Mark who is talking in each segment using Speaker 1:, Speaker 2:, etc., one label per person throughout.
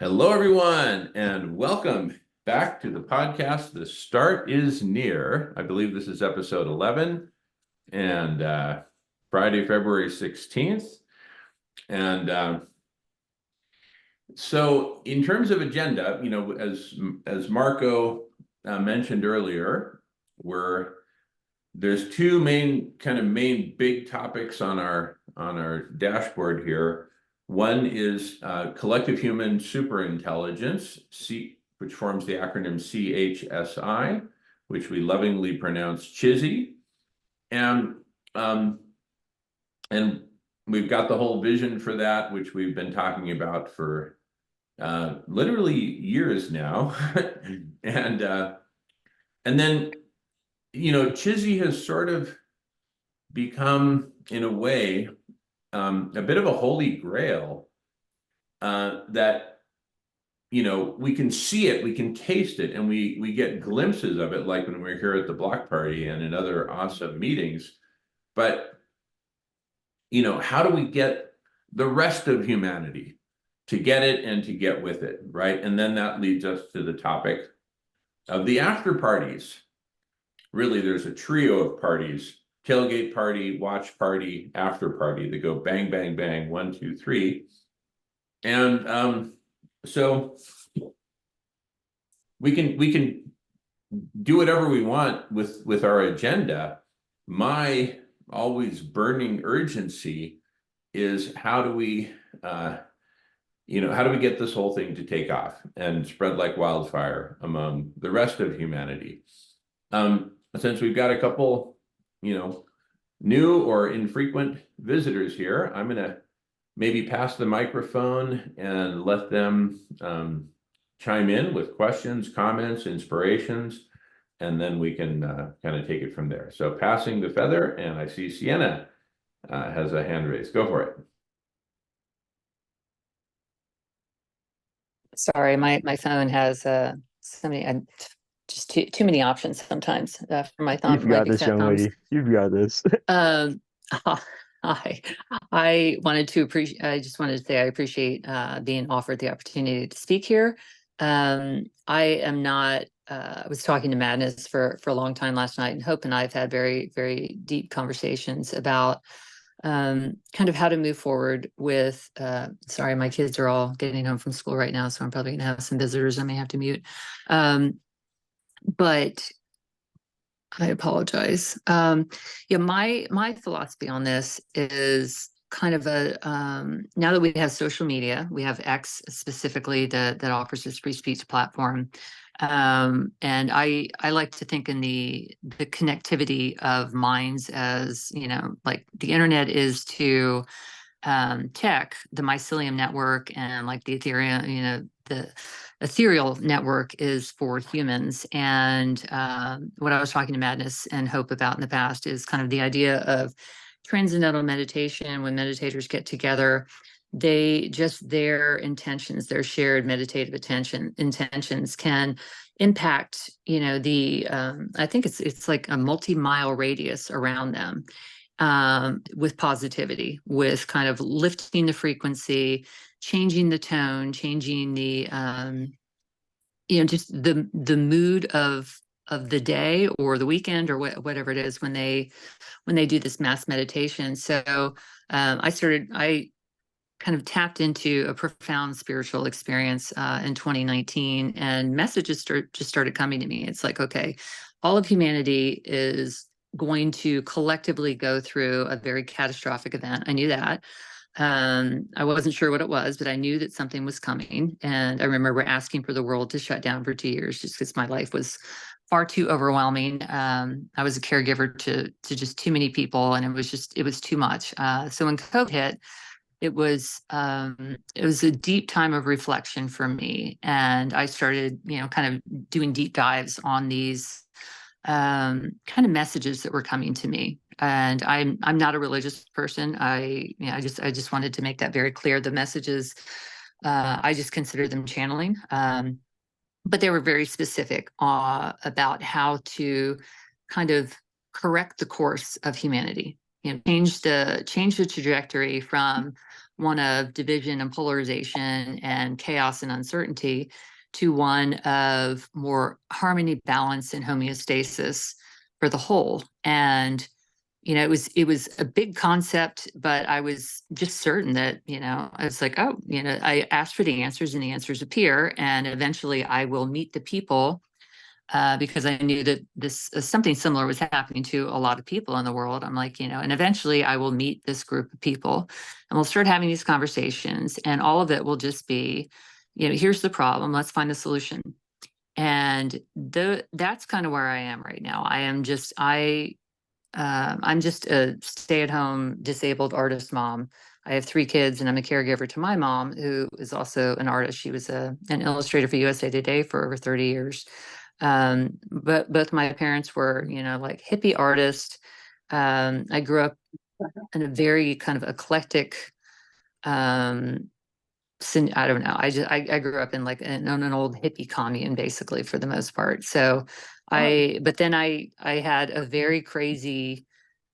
Speaker 1: Hello, everyone, and welcome back to the podcast. The start is near. I believe this is episode 11 and Friday, February 16th. And so in terms of agenda, as Marco mentioned earlier, there's two main big topics on our dashboard here. One is collective human superintelligence, which forms the acronym CHSI, which we lovingly pronounce CHISI. And we've got the whole vision for that, which we've been talking about for literally years now. And then, CHISI has sort of become, in a way, a bit of a holy grail that we can see it, we can taste it, and we get glimpses of it, like when we're here at the block party and in other awesome meetings. But how do we get the rest of humanity to get it and to get with it, right? And then that leads us to the topic of the after parties. Really, there's a trio of parties: tailgate party, watch party, after party. They go bang, bang, bang, 1, 2, 3. And so we can do whatever we want with our agenda. My always burning urgency is how do we get this whole thing to take off and spread like wildfire among the rest of humanity? Since we've got a couple, new or infrequent visitors here, I'm going to maybe pass the microphone and let them chime in with questions, comments, inspirations, and then we can kind of take it from there. So passing the feather, and I see Sienna has a hand raised. Go for it.
Speaker 2: Sorry, my phone has so many, just too many options sometimes for my thumb.
Speaker 3: You've got this, young lady. You've got this.
Speaker 2: Hi. I just wanted to say I appreciate being offered the opportunity to speak here. I am not. I was talking to Madness for a long time last night, and Hope and I have had very, very deep conversations about kind of how to move forward with. Sorry, my kids are all getting home from school right now, so I'm probably going to have some visitors I may have to mute. But I apologize. Yeah, my philosophy on this is kind of a now that we have social media, we have X specifically that offers this free speech platform. And I like to think in the connectivity of minds as, like the internet is to tech, the mycelium network, and like the Ethereum, the ethereal network is for humans. And what I was talking to Madness and Hope about in the past is kind of the idea of transcendental meditation. When meditators get together, their intentions, their shared meditative intentions can impact, I think it's like a multi-mile radius around them. With positivity, with kind of lifting the frequency, changing the tone, changing the, just the mood of the day or the weekend or whatever it is when they do this mass meditation. So I kind of tapped into a profound spiritual experience in 2019, and messages just started coming to me. It's like, okay, all of humanity is going to collectively go through a very catastrophic event. I knew that. I wasn't sure what it was, but I knew that something was coming. And I remember asking for the world to shut down for 2 years just because my life was far too overwhelming. I was a caregiver to just too many people, and it was too much. So when COVID hit, it was a deep time of reflection for me. And I started, kind of doing deep dives on these kind of messages that were coming to me. And I'm not a religious person. I just wanted to make that very clear. The messages, I just consider them channeling. But they were very specific about how to kind of correct the course of humanity, change the trajectory from one of division and polarization and chaos and uncertainty to one of more harmony, balance, and homeostasis for the whole. And it was a big concept, but I was just certain that, I was like, oh, I asked for the answers and the answers appear. And eventually I will meet the people, because I knew that something similar was happening to a lot of people in the world. I'm like, and eventually I will meet this group of people and we'll start having these conversations, and all of it will just be, here's the problem, let's find a solution. And that's kind of where I am right now. I'm just a stay-at-home disabled artist mom. I have 3 kids, and I'm a caregiver to my mom, who is also an artist. She was an illustrator for USA Today for over 30 years. But both my parents were, like hippie artists. I grew up in a very kind of eclectic, I don't know. I grew up in on an old hippie commune, basically, for the most part. So but then I had a very crazy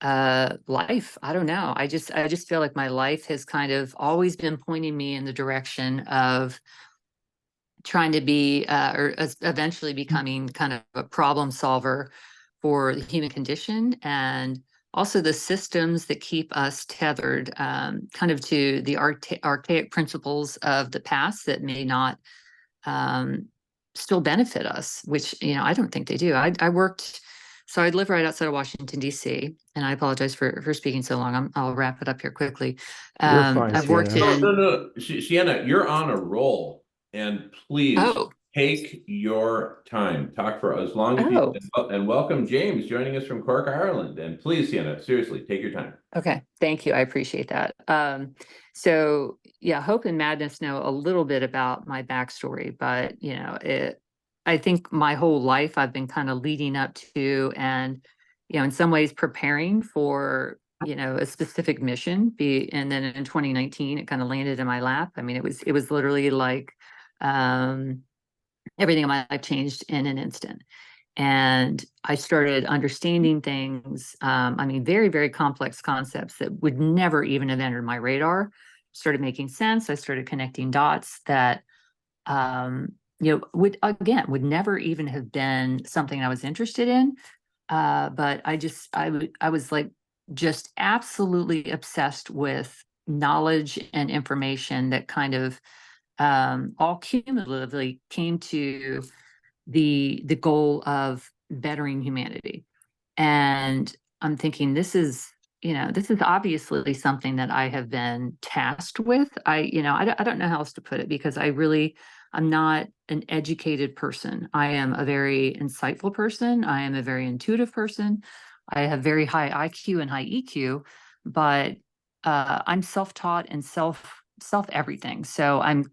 Speaker 2: life. I don't know. I just feel like my life has kind of always been pointing me in the direction of trying to be eventually becoming kind of a problem solver for the human condition, and also the systems that keep us tethered, kind of to the archaic principles of the past that may not still benefit us, which, I don't think they do. So I live right outside of Washington, D.C., and I apologize for speaking so long. I'll wrap it up here quickly.
Speaker 3: You're fine,
Speaker 2: I've worked
Speaker 3: Sienna.
Speaker 1: No,
Speaker 2: in,
Speaker 1: no, no. Sienna, you're on a roll, and please
Speaker 2: oh,
Speaker 1: take your time. Talk for as long as you,
Speaker 2: oh,
Speaker 1: and welcome James joining us from Cork, Ireland. And please, Sienna, seriously, take your time.
Speaker 2: okay. Thank you. I appreciate that. So yeah, Hope and Madness know a little bit about my backstory, but I think my whole life I've been kind of leading up to, and, in some ways preparing for, a specific mission and then in 2019, it kind of landed in my lap. I mean, it was literally like, everything in my life changed in an instant. And I started understanding things. I mean, very, very complex concepts that would never even have entered my radar started making sense. I started connecting dots that, would never even have been something I was interested in. But I was like just absolutely obsessed with knowledge and information that kind of, all cumulatively came to the goal of bettering humanity. And I'm thinking, this is obviously something that I have been tasked with. I don't know how else to put it, because I'm not an educated person. I am a very insightful person. I am a very intuitive person. I have very high IQ and high EQ, but I'm self-taught and self everything. So I'm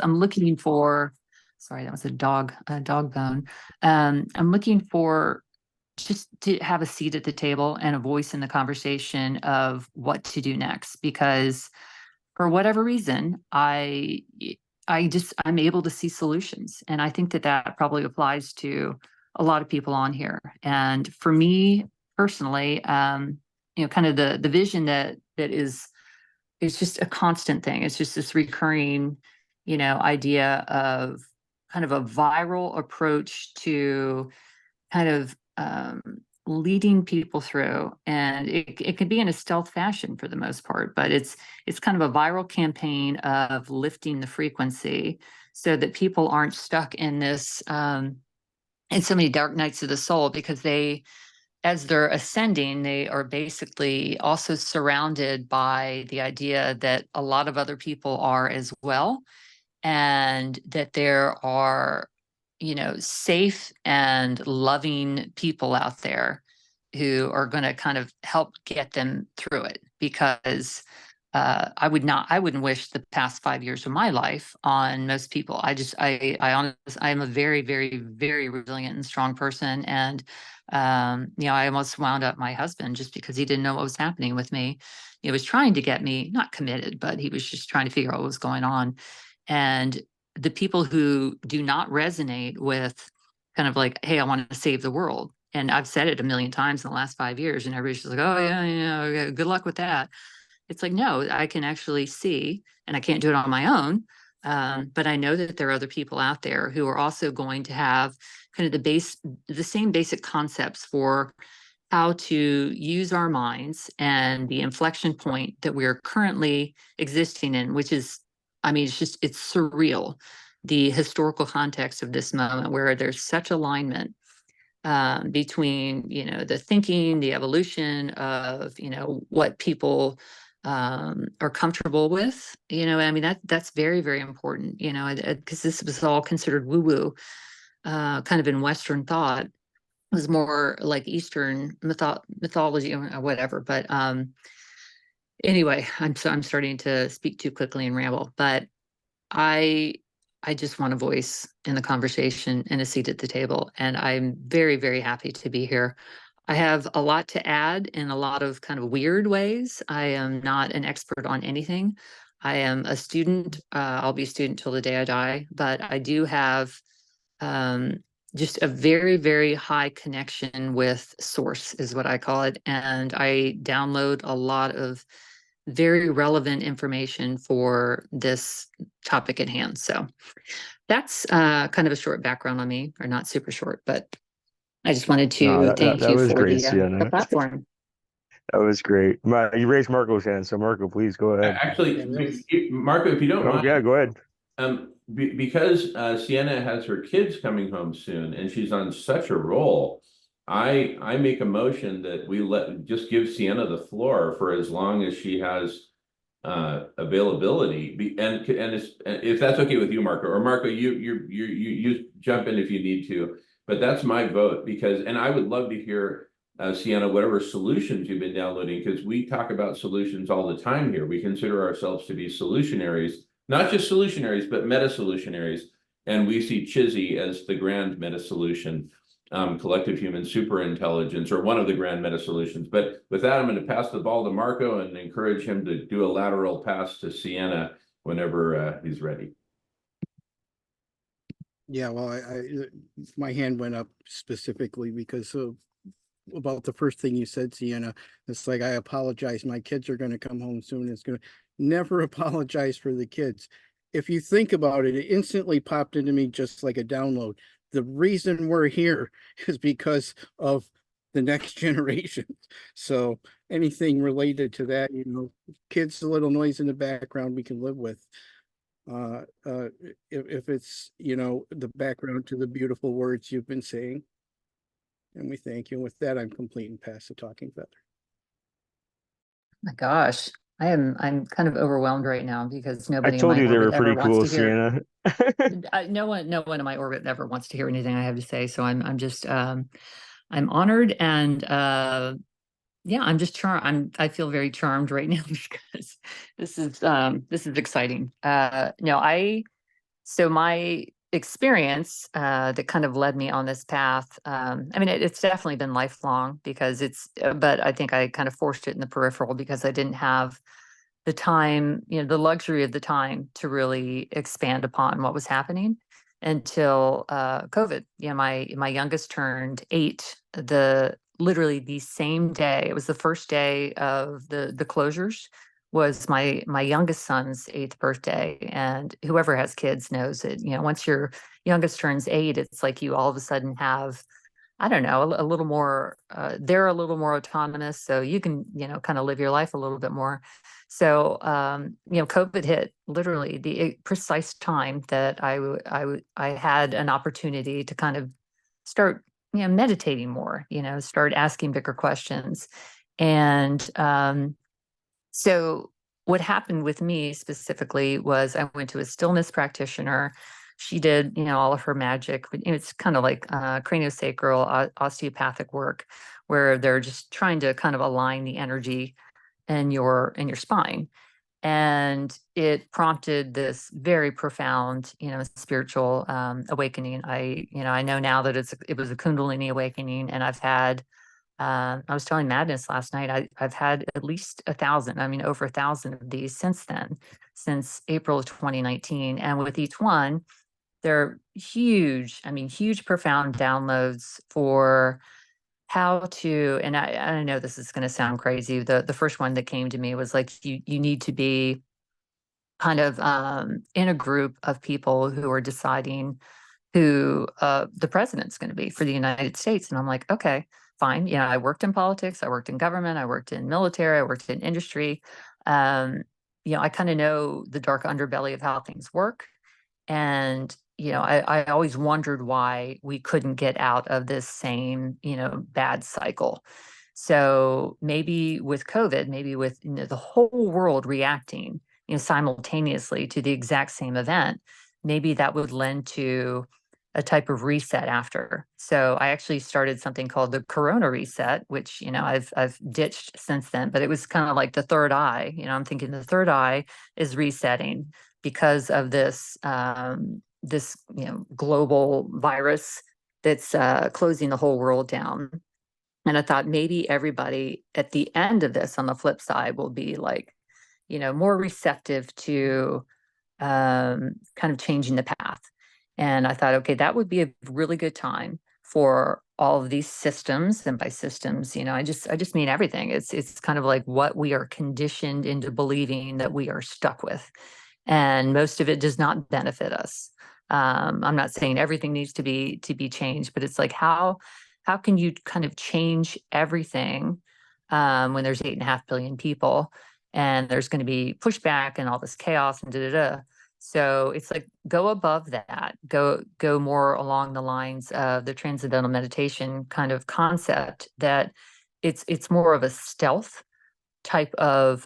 Speaker 2: looking for, sorry, that was a dog bone. I'm looking for just to have a seat at the table and a voice in the conversation of what to do next, because for whatever reason, I'm able to see solutions. And I think that that probably applies to a lot of people on here. And for me personally, kind of the vision that is just a constant thing. It's just this recurring, idea of kind of a viral approach to kind of, leading people through. And it can be in a stealth fashion for the most part, but it's kind of a viral campaign of lifting the frequency so that people aren't stuck in this, in so many dark nights of the soul, because as they're ascending, they are basically also surrounded by the idea that a lot of other people are as well, and that there are, safe and loving people out there who are going to kind of help get them through it. Because I wouldn't wish the past 5 years of my life on most people. I am a very, very, very resilient and strong person. And, I almost wound up my husband just because he didn't know what was happening with me. He was trying to get me, not committed, but he was just trying to figure out what was going on. And the people who do not resonate with kind of like, hey, I want to save the world. And I've said it a million times in the last 5 years, and everybody's just like, oh, yeah, okay, good luck with that. It's like, no, I can actually see, and I can't do it on my own. But I know that there are other people out there who are also going to have kind of the same basic concepts for how to use our minds and the inflection point that we're currently existing in, which is, I mean, it's surreal. The historical context of this moment where there's such alignment between, the thinking, the evolution of, what people are comfortable with, I mean, that's very, very important, because this was all considered woo woo, kind of in Western thought. It was more like Eastern mythology or whatever. But anyway, I'm starting to speak too quickly and ramble, but I I just want a voice in the conversation and a seat at the table. And I'm very, very happy to be here. I have a lot to add in a lot of kind of weird ways. I am not an expert on anything. I am a student. I'll be a student till the day I die, but I do have um, just a very, very high connection with source, is what I call it. And I download a lot of very relevant information for this topic at hand. So that's kind of a short background on me, or not super short, but I just wanted
Speaker 3: No,
Speaker 2: to thank
Speaker 3: that
Speaker 2: you
Speaker 3: was
Speaker 2: for
Speaker 3: great,
Speaker 2: the
Speaker 3: Sienna.
Speaker 2: platform.
Speaker 3: That was great. You raised Marco's hand, so Marco, please go ahead.
Speaker 1: Actually, Marco, if you don't
Speaker 3: Oh,
Speaker 1: mind,
Speaker 3: yeah, go ahead.
Speaker 1: because Sienna has her kids coming home soon and she's on such a roll, I make a motion that we just give Sienna the floor for as long as she has availability. And if that's okay with you, Marco, or Marco, you jump in if you need to, but that's my vote, because, and I would love to hear Sienna, whatever solutions you've been downloading, because we talk about solutions all the time here. We consider ourselves to be solutionaries, not just solutionaries, but meta solutionaries. And we see Chizzy as the grand meta solution, collective human superintelligence, or one of the grand meta solutions. But with that, I'm going to pass the ball to Marco and encourage him to do a lateral pass to Sienna whenever he's ready.
Speaker 4: Yeah, well, my hand went up specifically because of about the first thing you said, Sienna. It's like, I apologize. My kids are going to come home soon. It's going to never apologize for the kids. If you think about it, it instantly popped into me just like a download. The reason we're here is because of the next generation. So anything related to that, kids, a little noise in the background we can live with. If it's, the background to the beautiful words you've been saying. And we thank you. With that, I'm complete and pass the talking feather.
Speaker 2: My gosh, I'm kind of overwhelmed right now because
Speaker 3: I
Speaker 2: nobody in
Speaker 3: told
Speaker 2: my
Speaker 3: you they were
Speaker 2: orbit ever
Speaker 3: pretty
Speaker 2: wants
Speaker 3: cool,
Speaker 2: to hear.
Speaker 3: Sienna.
Speaker 2: No one in my orbit ever wants to hear anything I have to say. So I'm just I'm honored, and yeah, I'm just charmed. I feel very charmed right now because this is exciting. So my experience that kind of led me on this path, I mean, it's definitely been lifelong, because but I think I kind of forced it in the peripheral because I didn't have the time, the luxury of the time to really expand upon what was happening until COVID. My youngest turned 8 literally the same day. It was the first day of the closures, was my youngest son's 8th birthday. And whoever has kids knows it, once your youngest turns 8, it's like you all of a sudden have, I don't know, a little more, they're a little more autonomous, so you can, kind of live your life a little bit more. So, COVID hit literally the precise time that I had an opportunity to kind of start, meditating more, start asking bigger questions. And so what happened with me specifically was I went to a stillness practitioner. She did, all of her magic. It's kind of like craniosacral osteopathic work, where they're just trying to kind of align the energy in your spine. And it prompted this very profound, spiritual awakening. I know now that it was a Kundalini awakening, and I've had. I was telling Madness last night, I've had at least 1,000, I mean, over 1,000 of these since then, since April of 2019. And with each one, they're huge, I mean, huge, profound downloads for how to, and I know this is going to sound crazy. The first one that came to me was like, you need to be kind of in a group of people who are deciding who the president's going to be for the United States. And I'm like, okay, fine. You know, I worked in politics, I worked in government, I worked in military, I worked in industry. You know, I kind of know the dark underbelly of how things work. And, you know, I always wondered why we couldn't get out of this same, you know, bad cycle. So maybe with COVID, maybe with, you know, the whole world reacting, you know, simultaneously to the exact same event, maybe that would lend to a type of reset after. So I actually started something called the Corona Reset, which, you know, I've ditched since then, but it was kind of like the third eye. You know, I'm thinking the third eye is resetting because of this this, you know, global virus that's closing the whole world down. And I thought maybe everybody at the end of this on the flip side will be like, you know, more receptive to kind of changing the path. And I thought, okay, that would be a really good time for all of these systems. And by systems, you know, I just mean everything. It's kind of like what we are conditioned into believing that we are stuck with. And most of it does not benefit us. I'm not saying everything needs to be changed, but it's like how can you kind of change everything when there's 8.5 billion people and there's going to be pushback and all this chaos and da da da. So it's like go above that, go more along the lines of the transcendental meditation kind of concept that it's more of a stealth type of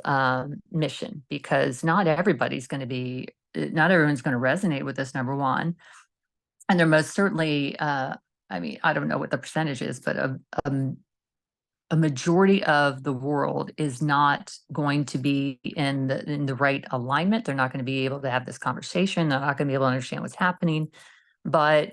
Speaker 2: mission because not everybody's going to be, not everyone's going to resonate with this, number one. And there most certainly, I mean, I don't know what the percentage is, but a majority of the world is not going to be in the right alignment. They're not going to be able to have this conversation. They're not going to be able to understand what's happening. But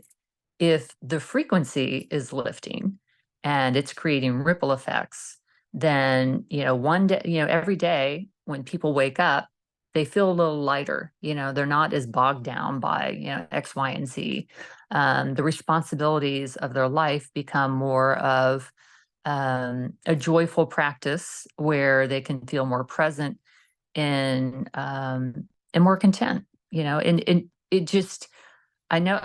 Speaker 2: if the frequency is lifting and it's creating ripple effects, then, you know, one day, you know, every day when people wake up, they feel a little lighter. You know, they're not as bogged down by, you know, X, Y, and Z. The responsibilities of their life become more of a joyful practice where they can feel more present and more content, you know, and it just, I know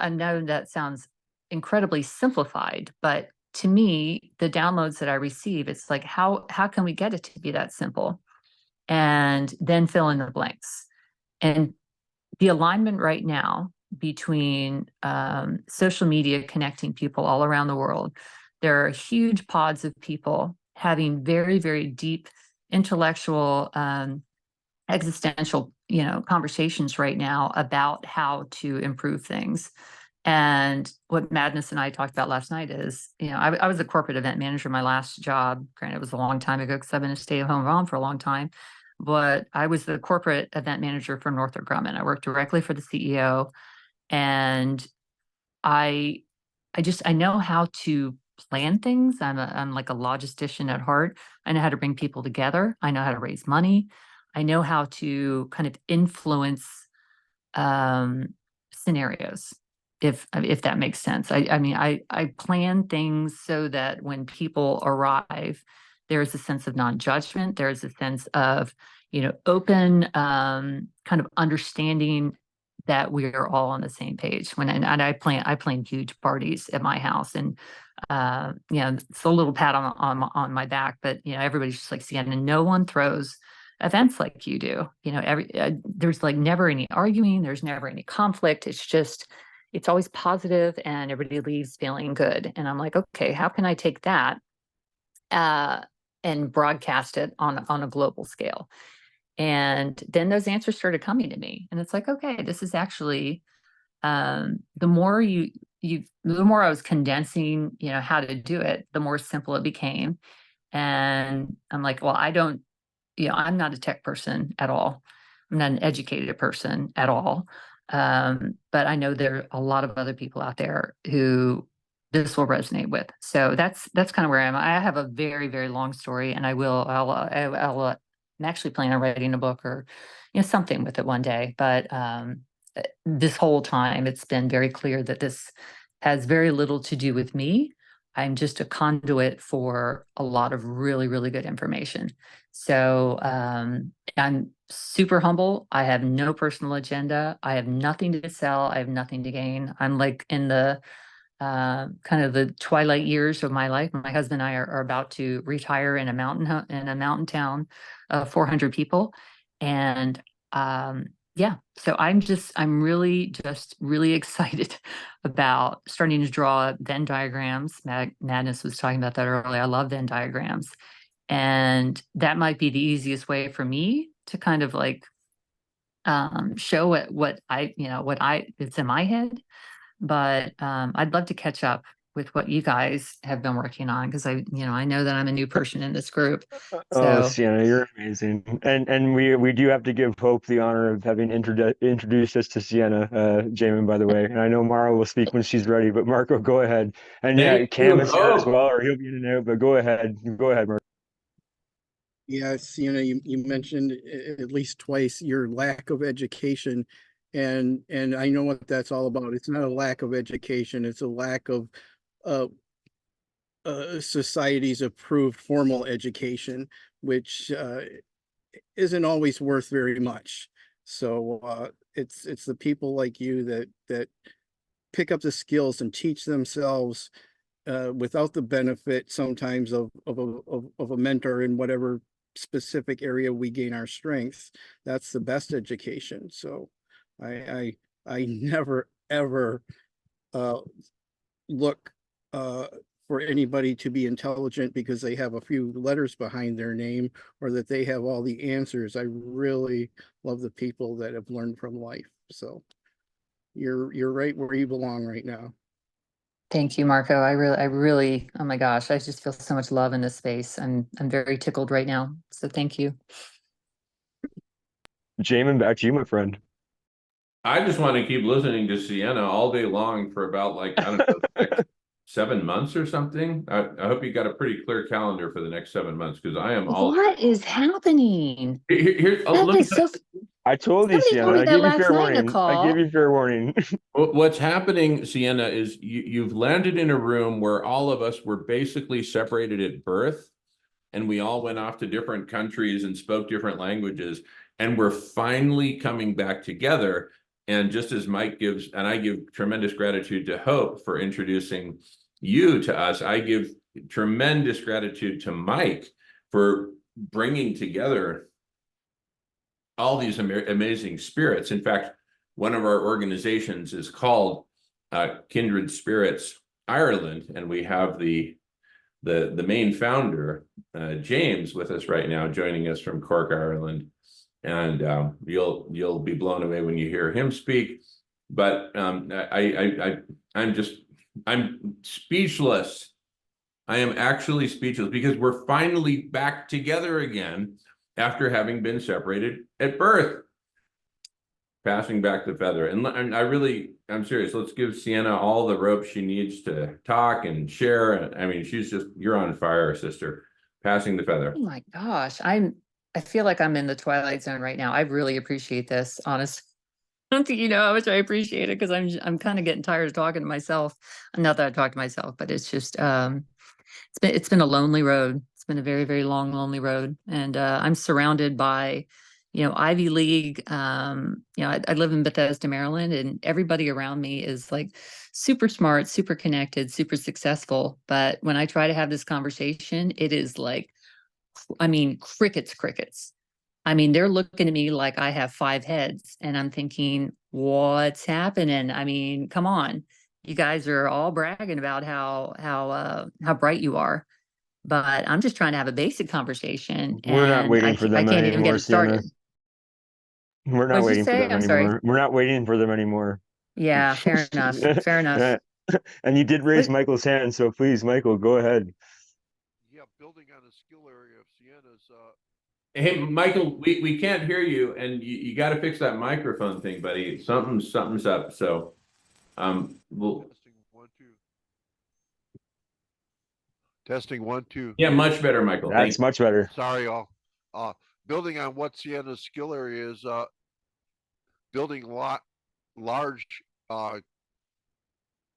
Speaker 2: that sounds incredibly simplified, but to me, the downloads that I receive, it's like, how can we get it to be that simple? And then fill in the blanks. And the alignment right now between social media connecting people all around the world, there are huge pods of people having very, very deep intellectual, existential, you know, conversations right now about how to improve things. And what Madness and I talked about last night is, you know, I was a corporate event manager in my last job. Granted, it was a long time ago because I've been a stay-at-home mom for a long time. But I was the corporate event manager for Northrop Grumman. I worked directly for the CEO, and I I know how to plan things. I'm like a logistician at heart. I know how to bring people together. I know how to raise money. I know how to kind of influence um, scenarios, if that makes sense. I mean, I plan things so that when people arrive, there's a sense of non-judgment. There's a sense of, you know, open kind of understanding that we are all on the same page. When and I plan huge parties at my house, and you know, it's a little pat on my back, but you know, everybody's just like, Sienna, no one throws events like you do. You know, there's like never any arguing, there's never any conflict. It's just, it's always positive and everybody leaves feeling good. And I'm like, okay, how can I take that and broadcast it on a global scale? And then those answers started coming to me. And it's like, okay, this is actually the more the more I was condensing, you know, how to do it, the more simple it became. And I'm like, well, I don't, you know, I'm not a tech person at all. I'm not an educated person at all. But I know there are a lot of other people out there who this will resonate with. So that's kind of where I am. I have a very, very long story, and I'm actually planning on writing a book or, you know, something with it one day. But this whole time, it's been very clear that this has very little to do with me. I'm just a conduit for a lot of really, really good information. So I'm super humble. I have no personal agenda. I have nothing to sell. I have nothing to gain. I'm like in the kind of the twilight years of my life. My husband and I are about to retire in a mountain town of 400 people. And yeah, so I'm really just really excited about starting to draw Venn diagrams. Madness was talking about that earlier. I love Venn diagrams. And that might be the easiest way for me to kind of like show what it's in my head. But I'd love to catch up with what you guys have been working on, because I know that I'm a new person in this group.
Speaker 3: Oh,
Speaker 2: So
Speaker 3: Sienna, you're amazing. And we do have to give Hope the honor of having introduced us to Sienna, Jamin, by the way. And I know Mara will speak when she's ready, but Marco, go ahead. And yeah,
Speaker 1: Thank
Speaker 3: Cam
Speaker 1: you.
Speaker 3: is here as
Speaker 1: Oh,
Speaker 3: well, or he'll be in and out, but go ahead. Go ahead, Marco.
Speaker 4: Yes, you mentioned at least twice your lack of education, and I know what that's all about. It's not a lack of education, it's a lack of uh society's approved formal education, which isn't always worth very much. So it's the people like you that pick up the skills and teach themselves without the benefit sometimes of a mentor in whatever specific area we gain our strength. That's the best education. So I never ever look for anybody to be intelligent because they have a few letters behind their name or that they have all the answers. I really love the people that have learned from life. So you're right where you belong right now.
Speaker 2: thank you, Marco. I really, oh my gosh, I just feel so much love in this space. I'm very tickled right now. So thank you.
Speaker 3: Jamin, back to you, my friend.
Speaker 1: I just want to keep listening to Sienna all day long for about like, I don't know, the next 7 months or something. I hope you got a pretty clear calendar for the next 7 months, because I am all.
Speaker 2: What is happening?
Speaker 1: Oh,
Speaker 2: That
Speaker 1: look
Speaker 2: is
Speaker 1: at
Speaker 2: so.
Speaker 3: I told you,
Speaker 2: Somebody told
Speaker 3: Sienna.
Speaker 2: me
Speaker 3: I
Speaker 2: that
Speaker 3: gave you
Speaker 2: last
Speaker 3: fair
Speaker 2: night,
Speaker 3: warning. I gave
Speaker 2: Nicole.
Speaker 3: you fair warning.
Speaker 1: what's happening, Sienna, is you've landed in a room where all of us were basically separated at birth, and we all went off to different countries and spoke different languages, and we're finally coming back together. And just as Mike gives, and I give tremendous gratitude to Hope for introducing you to us, I give tremendous gratitude to Mike for bringing together all these amazing spirits. In fact, one of our organizations is called Kindred Spirits Ireland, and we have the main founder, James, with us right now, joining us from Cork, Ireland. And you'll be blown away when you hear him speak. But I'm speechless. I am actually speechless, because we're finally back together again after having been separated at birth. Passing back the feather. And I'm serious. Let's give Sienna all the rope she needs to talk and share. I mean, you're on fire, sister. Passing the feather.
Speaker 2: Oh my gosh, I feel like I'm in the twilight zone right now. I really appreciate this, honest. I don't think you know how much I appreciate it, because I'm kind of getting tired of talking to myself. Not that I talk to myself, but it's just it's been a lonely road. It's been a very, very long, lonely road. And I'm surrounded by, Ivy League. I live in Bethesda, Maryland, and everybody around me is like super smart, super connected, super successful. But when I try to have this conversation, it is like, I mean, crickets. I mean, they're looking at me like I have 5 heads, and I'm thinking, what's happening? I mean, come on. You guys are all bragging about how bright you are, but I'm just trying to have a basic conversation,
Speaker 3: We're not
Speaker 2: and
Speaker 3: waiting for
Speaker 2: I
Speaker 3: them
Speaker 2: can't even get
Speaker 3: anymore,
Speaker 2: it
Speaker 3: Sienna.
Speaker 2: started.
Speaker 3: We're not
Speaker 2: What'd you
Speaker 3: waiting for
Speaker 2: say?
Speaker 3: them
Speaker 2: I'm sorry.
Speaker 3: anymore. We're not waiting for them anymore.
Speaker 2: Yeah, fair enough. Fair enough.
Speaker 3: And you did raise
Speaker 2: What-
Speaker 3: Michael's hand, so please, Michael, go ahead.
Speaker 5: Yeah, building on the skill area of Sienna's,
Speaker 1: Hey, Michael, we can't hear you, and you got to fix that microphone thing, buddy. Something's up. So, we'll.
Speaker 5: testing 1 2. Testing 1 2.
Speaker 1: Yeah, much better, Michael. Thank
Speaker 3: That's much better.
Speaker 5: Sorry, all. Building on what Sienna's skill area is, building large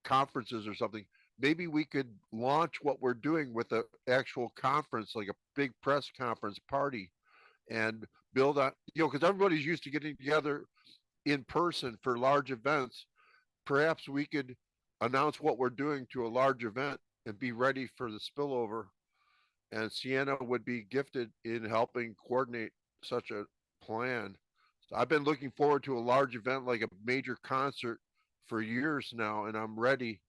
Speaker 5: conferences or something. maybe we could launch what we're doing with a actual conference, like a big press conference party, and build on, because everybody's used to getting together in person for large events. Perhaps we could announce what we're doing to a large event and be ready for the spillover. And Sienna would be gifted in helping coordinate such a plan. So I've been looking forward to a large event like a major concert for years now, and I'm ready.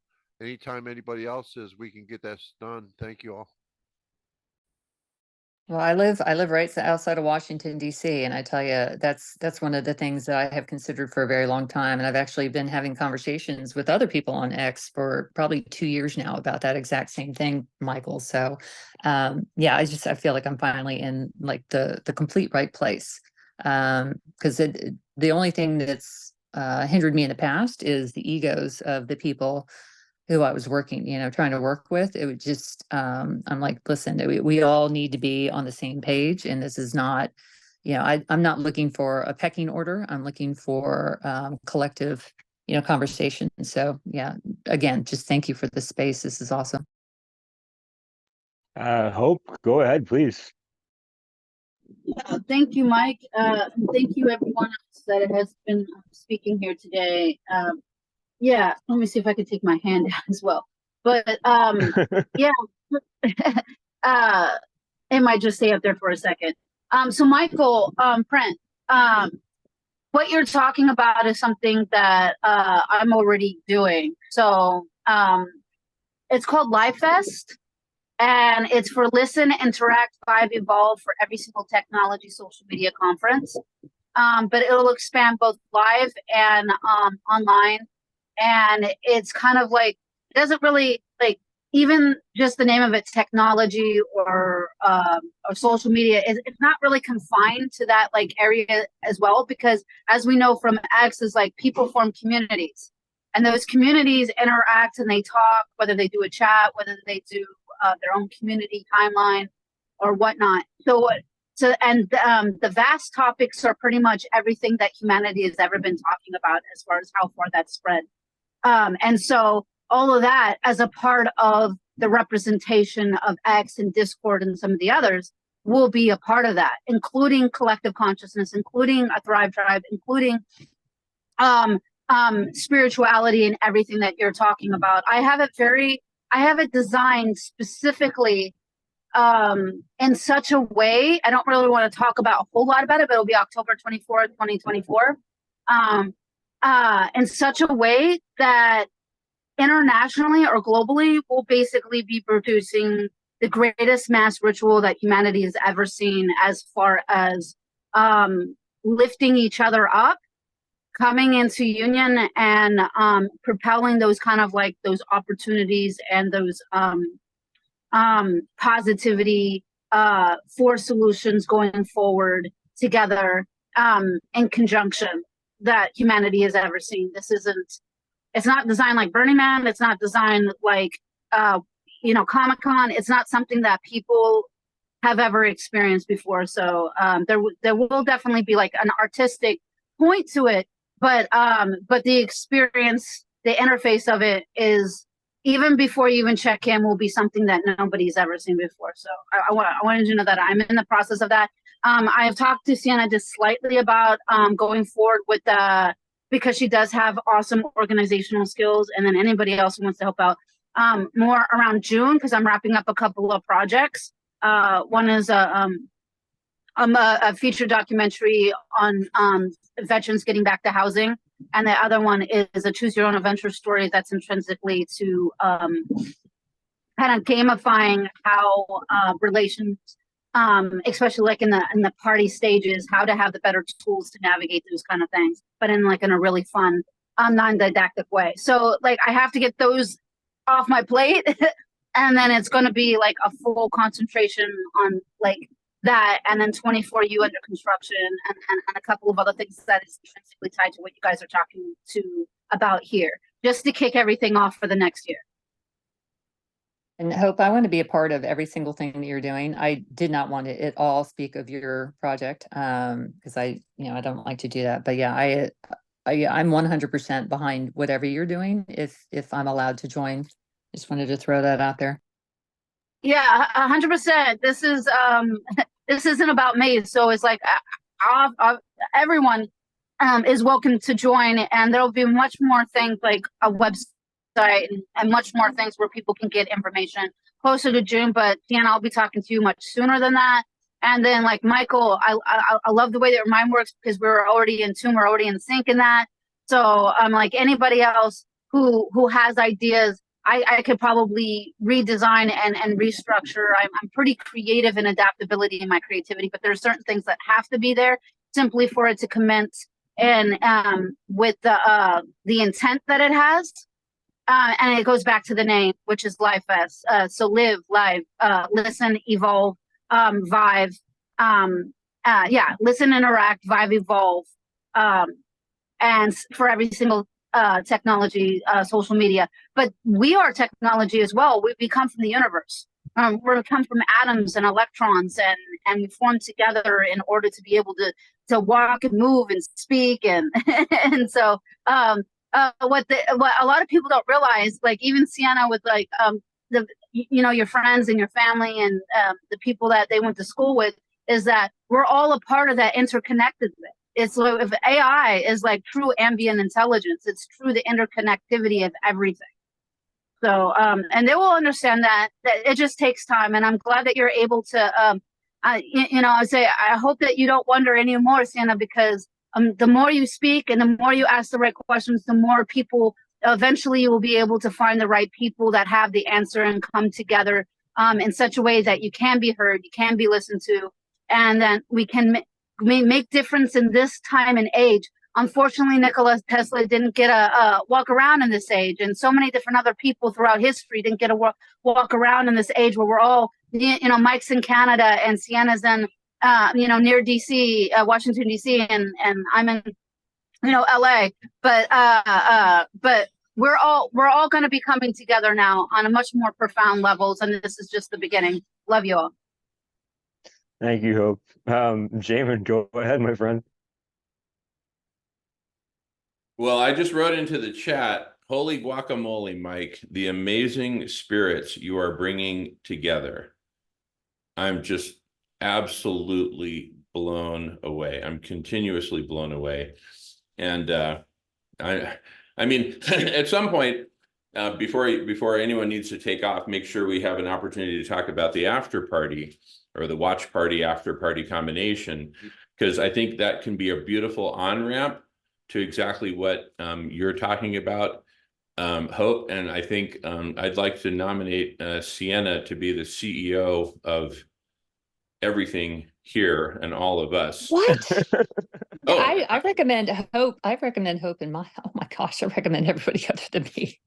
Speaker 5: Anytime anybody else is, we can get that done. Thank you all.
Speaker 2: Well, I live right outside of Washington, DC, and I tell you, that's one of the things that I have considered for a very long time. And I've actually been having conversations with other people on X for probably 2 years now about that exact same thing, Michael. So, yeah, I feel like I'm finally in like the complete right place. Because the only thing that's hindered me in the past is the egos of the people who I was working, trying to work with. It would just, I'm like, listen, we all need to be on the same page. And this is not, I'm not looking for a pecking order. I'm looking for collective, conversation. So yeah, again, just thank you for the space. This is awesome.
Speaker 3: Hope, go ahead, please.
Speaker 6: Thank you, Mike. And thank you, everyone else that has been speaking here today. Yeah, let me see if I can take my hand down as well. But yeah, it might just stay up there for a second. So Michael, Brent, what you're talking about is something that I'm already doing. So it's called LiveFest, and it's for Listen, Interact, Vibe, Evolve for every single technology social media conference. But it'll expand both live and online. And it's kind of like, it doesn't really, like, even just the name of it, technology or social media, it's not really confined to that like area as well, because as we know from X, is like people form communities, and those communities interact and they talk, whether they do a chat, whether they do their own community timeline or whatnot. The vast topics are pretty much everything that humanity has ever been talking about as far as how far that's spread. And so all of that as a part of the representation of X and Discord and some of the others will be a part of that, including collective consciousness, including a Thrive Tribe, including spirituality and everything that you're talking about. I have it designed specifically in such a way. I don't really want to talk about a whole lot about it, but it'll be October 24th, 2024. In such a way that internationally or globally will basically be producing the greatest mass ritual that humanity has ever seen, as far as lifting each other up, coming into union, and propelling those kind of like those opportunities and those positivity for solutions going forward together in conjunction that humanity has ever seen. It's not designed like Burning Man. It's not designed like, Comic-Con. It's not something that people have ever experienced before. So there will definitely be like an artistic point to it, but the experience, the interface of it is, even before you even check in, will be something that nobody's ever seen before. So I wanted you to know that I'm in the process of that. I have talked to Sienna just slightly about going forward with because she does have awesome organizational skills, and then anybody else who wants to help out more around June, because I'm wrapping up a couple of projects. One is a feature documentary on veterans getting back to housing, and the other one is a choose your own adventure story that's intrinsically to kind of gamifying how relations, especially like in the party stages, how to have the better tools to navigate those kind of things, but in a really fun, non-didactic way. So like I have to get those off my plate, and then it's going to be like a full concentration on like that, and then 24U under construction, and a couple of other things that is intrinsically tied to what you guys are talking to about here, just to kick everything off for the next year.
Speaker 2: And Hope, I want to be a part of every single thing that you're doing. I did not want to at all speak of your project because I don't like to do that. But yeah, I'm 100% behind whatever you're doing if I'm allowed to join Just wanted to throw that out there.
Speaker 6: Yeah, 100%. This is this isn't about me. So it's like everyone is welcome to join, and there'll be much more things like a website and much more things where people can get information closer to June. But Dan, I'll be talking to you much sooner than that. And then like Michael, I love the way that your mind works because we're already in tune, we're already in sync in that. So like anybody else who has ideas, I could probably redesign and restructure. I'm pretty creative in adaptability in my creativity, but there's certain things that have to be there simply for it to commence and with the intent that it has. And it goes back to the name, which is Live Fest. So live, live, listen, evolve, vibe. Yeah, listen, interact, vibe, evolve. And for every single technology, social media. But we are technology as well. We come from the universe. We come from atoms and electrons, and we form together in order to be able to walk and move and speak and and so what a lot of people don't realize, like even Sienna with like the your friends and your family and the people that they went to school with, is that we're all a part of that interconnected thing. It's like if AI is like true ambient intelligence, it's true the interconnectivity of everything. So and they will understand that it just takes time, and I'm glad that you're able to I say I hope that you don't wonder anymore, Sienna, because the more you speak and the more you ask the right questions, the more people eventually you will be able to find the right people that have the answer and come together in such a way that you can be heard, you can be listened to, and then we can make difference in this time and age. Unfortunately, Nikola Tesla didn't get a walk around in this age, and so many different other people throughout history didn't get a walk around in this age where we're all, Mike's in Canada and Sienna's in, near DC, Washington DC, and I'm in, LA. But we're all going to be coming together now on a much more profound levels, and this is just the beginning. Love you all.
Speaker 3: Thank you, Hope. Jamin, go ahead, my friend.
Speaker 1: Well, I just wrote into the chat, holy guacamole, Mike, the amazing spirits you are bringing together. I'm just absolutely blown away. I'm continuously blown away. And I mean, at some point, before anyone needs to take off, make sure we have an opportunity to talk about the after party or the watch party after party combination, because I think that can be a beautiful on-ramp to exactly what you're talking about, Hope. And I think I'd like to nominate Sienna to be the CEO of everything here and all of us.
Speaker 2: What?
Speaker 1: Oh.
Speaker 2: I recommend Hope. I recommend Hope in my, oh my gosh, I recommend everybody other than me.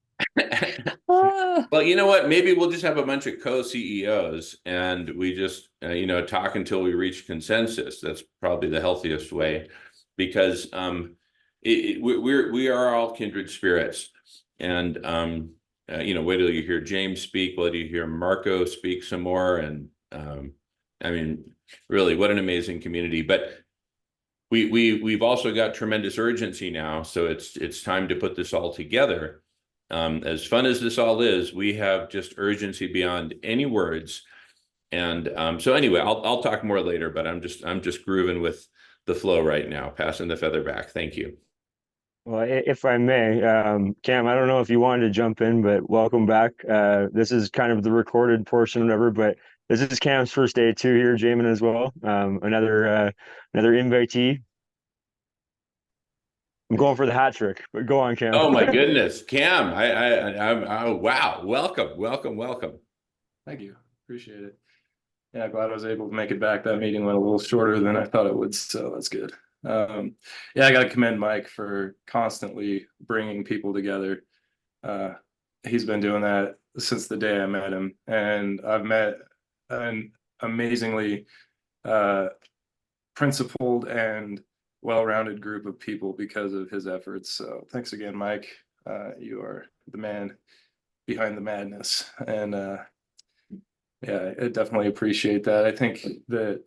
Speaker 1: Well, you know what? Maybe we'll just have a bunch of co-CEOs and we just, talk until we reach consensus. That's probably the healthiest way, because we are all kindred spirits. And, wait till you hear James speak, wait till you hear Marco speak some more. And I mean, really, what an amazing community. But we've also got tremendous urgency now. So it's time to put this all together. As fun as this all is, we have just urgency beyond any words. And so anyway, I'll talk more later, but I'm just grooving with the flow right now, passing the feather back. Thank you.
Speaker 3: Well, if I may, Cam, I don't know if you wanted to jump in, but welcome back. This is kind of the recorded portion, whatever, but this is Cam's first day too here, Jamin as well. Another invitee. I'm going for the hat trick, but go on, Cam.
Speaker 1: Oh my goodness, Cam! I wow! Welcome.
Speaker 7: Thank you, appreciate it. Yeah, glad I was able to make it back. That meeting went a little shorter than I thought it would, so that's good. Yeah, I got to commend Mike for constantly bringing people together. He's been doing that since the day I met him, and I've met an amazingly principled and well-rounded group of people because of his efforts. So thanks again, Mike. You are the man behind the madness, and yeah, I definitely appreciate that. I think that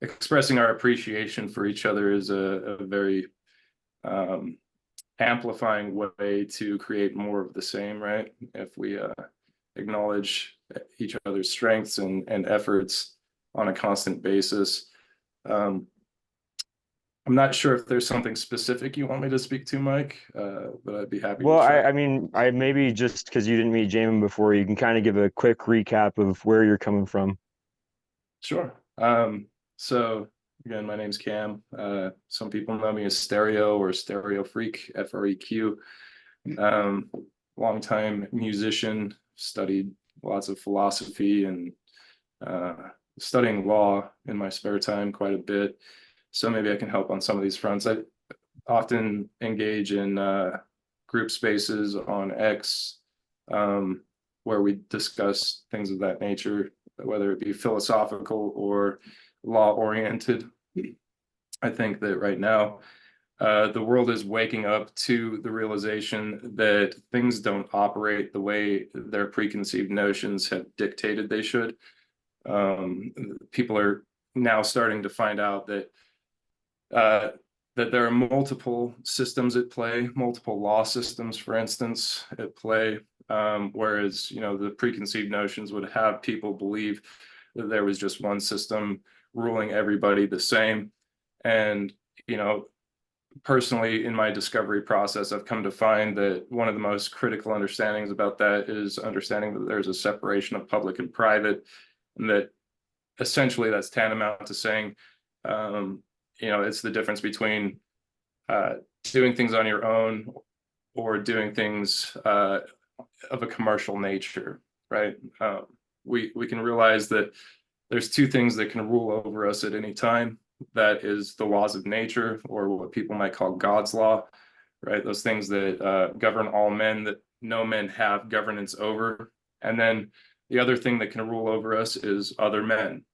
Speaker 7: expressing our appreciation for each other is a very amplifying way to create more of the same, right? If we acknowledge each other's strengths and efforts on a constant basis. I'm not sure if there's something specific you want me to speak to, Mike, but I'd be happy
Speaker 3: Well,
Speaker 7: to try.
Speaker 3: I mean, I maybe just because you didn't meet Jamin before, you can kind of give a quick recap of where you're coming from.
Speaker 7: Sure. So again, my name's Cam. Some people know me as Stereo or Stereo Freak, FREQ. Longtime musician, studied lots of philosophy and studying law in my spare time quite a bit. So maybe I can help on some of these fronts. I often engage in group spaces on X, where we discuss things of that nature, whether it be philosophical or law oriented. I think that right now, the world is waking up to the realization that things don't operate the way their preconceived notions have dictated they should. People are now starting to find out that there are multiple systems at play, multiple law systems, for instance, at play, whereas, the preconceived notions would have people believe that there was just one system ruling everybody the same. And, personally, in my discovery process, I've come to find that one of the most critical understandings about that is understanding that there's a separation of public and private, and that essentially that's tantamount to saying, it's the difference between doing things on your own or doing things of a commercial nature, right? We can realize that there's two things that can rule over us at any time. That is the laws of nature, or what people might call God's law, right? Those things that govern all men, that no men have governance over. And then the other thing that can rule over us is other men,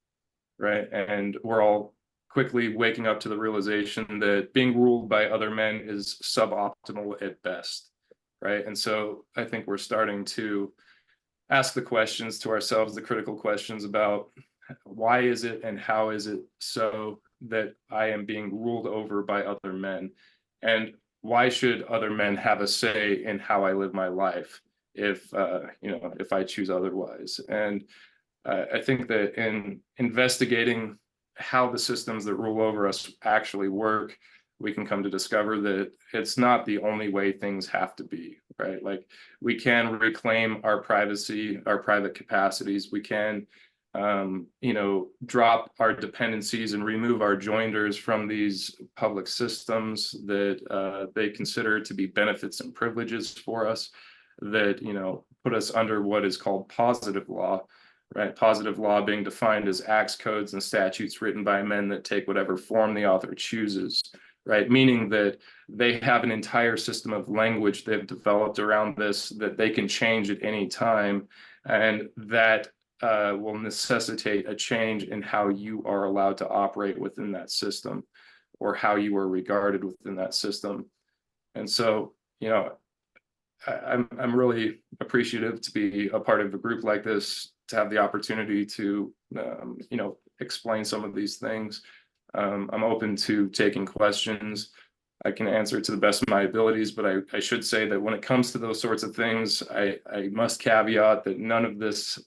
Speaker 7: right? And we're all quickly waking up to the realization that being ruled by other men is suboptimal at best, right? And so I think we're starting to ask the questions to ourselves, the critical questions about why is it and how is it so that I am being ruled over by other men? And why should other men have a say in how I live my life if I choose otherwise? And I think that in investigating how the systems that rule over us actually work, we can come to discover that it's not the only way things have to be, right? Like, we can reclaim our privacy, our private capacities. We can, drop our dependencies and remove our joinders from these public systems that they consider to be benefits and privileges for us, that, put us under what is called positive law, right? Positive law being defined as acts, codes, and statutes written by men that take whatever form the author chooses, right? Meaning that they have an entire system of language they've developed around this that they can change at any time, and that will necessitate a change in how you are allowed to operate within that system, or how you are regarded within that system. And so, I'm really appreciative to be a part of a group like this, to have the opportunity to, explain some of these things. I'm open to taking questions. I can answer to the best of my abilities, but I should say that when it comes to those sorts of things, I must caveat that none of this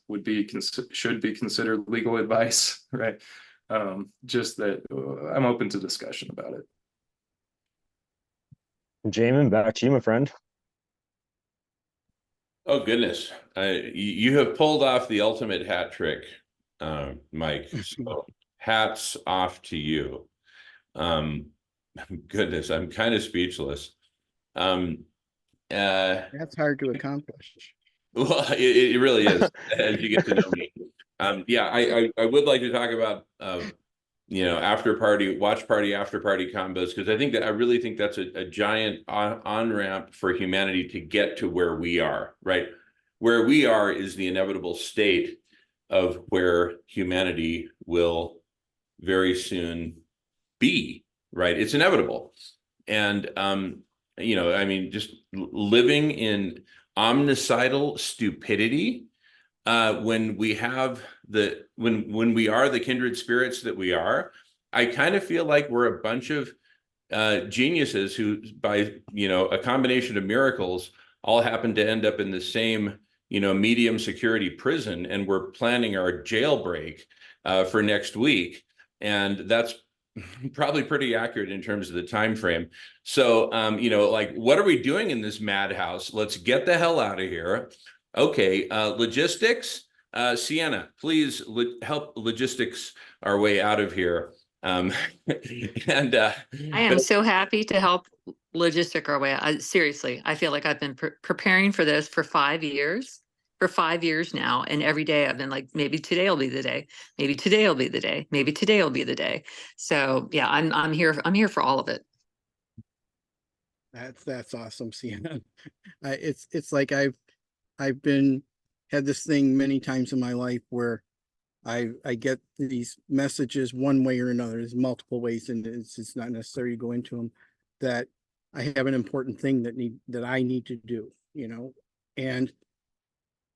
Speaker 7: should be considered legal advice, right? Just that I'm open to discussion about it.
Speaker 3: Jamin, back to you, my friend.
Speaker 1: Oh, goodness. You have pulled off the ultimate hat trick, Mike. So hats off to you. Goodness, I'm kind of speechless.
Speaker 4: That's hard to accomplish.
Speaker 1: Well, it really is, as you get to know me. I would like to talk about after party, watch party, after party combos, because I really think that's a giant on ramp for humanity to get to where we are, right? Where we are is the inevitable state of where humanity will very soon be, right? It's inevitable. And just living in omnicidal stupidity, when we have when we are the kindred spirits that we are, I kind of feel like we're a bunch of geniuses who, by a combination of miracles, all happen to end up in the same medium security prison, and we're planning our jailbreak for next week, and that's probably pretty accurate in terms of the time frame. So like, what are we doing in this madhouse? Let's get the hell out of here. Okay, logistics. Sienna, please help logistics our way out of here. And
Speaker 2: I am so happy to help logistic our way. Seriously, I feel like I've been preparing for this for 5 years. For 5 years now, and every day I've been like, maybe today will be the day. Maybe today will be the day. Maybe today will be the day. So yeah, I'm here. I'm here for all of it.
Speaker 4: That's awesome, Sienna. It's like I've had this thing many times in my life where I get these messages one way or another. There's multiple ways, and it's not necessary to go into them, that I have an important thing that I need to do, and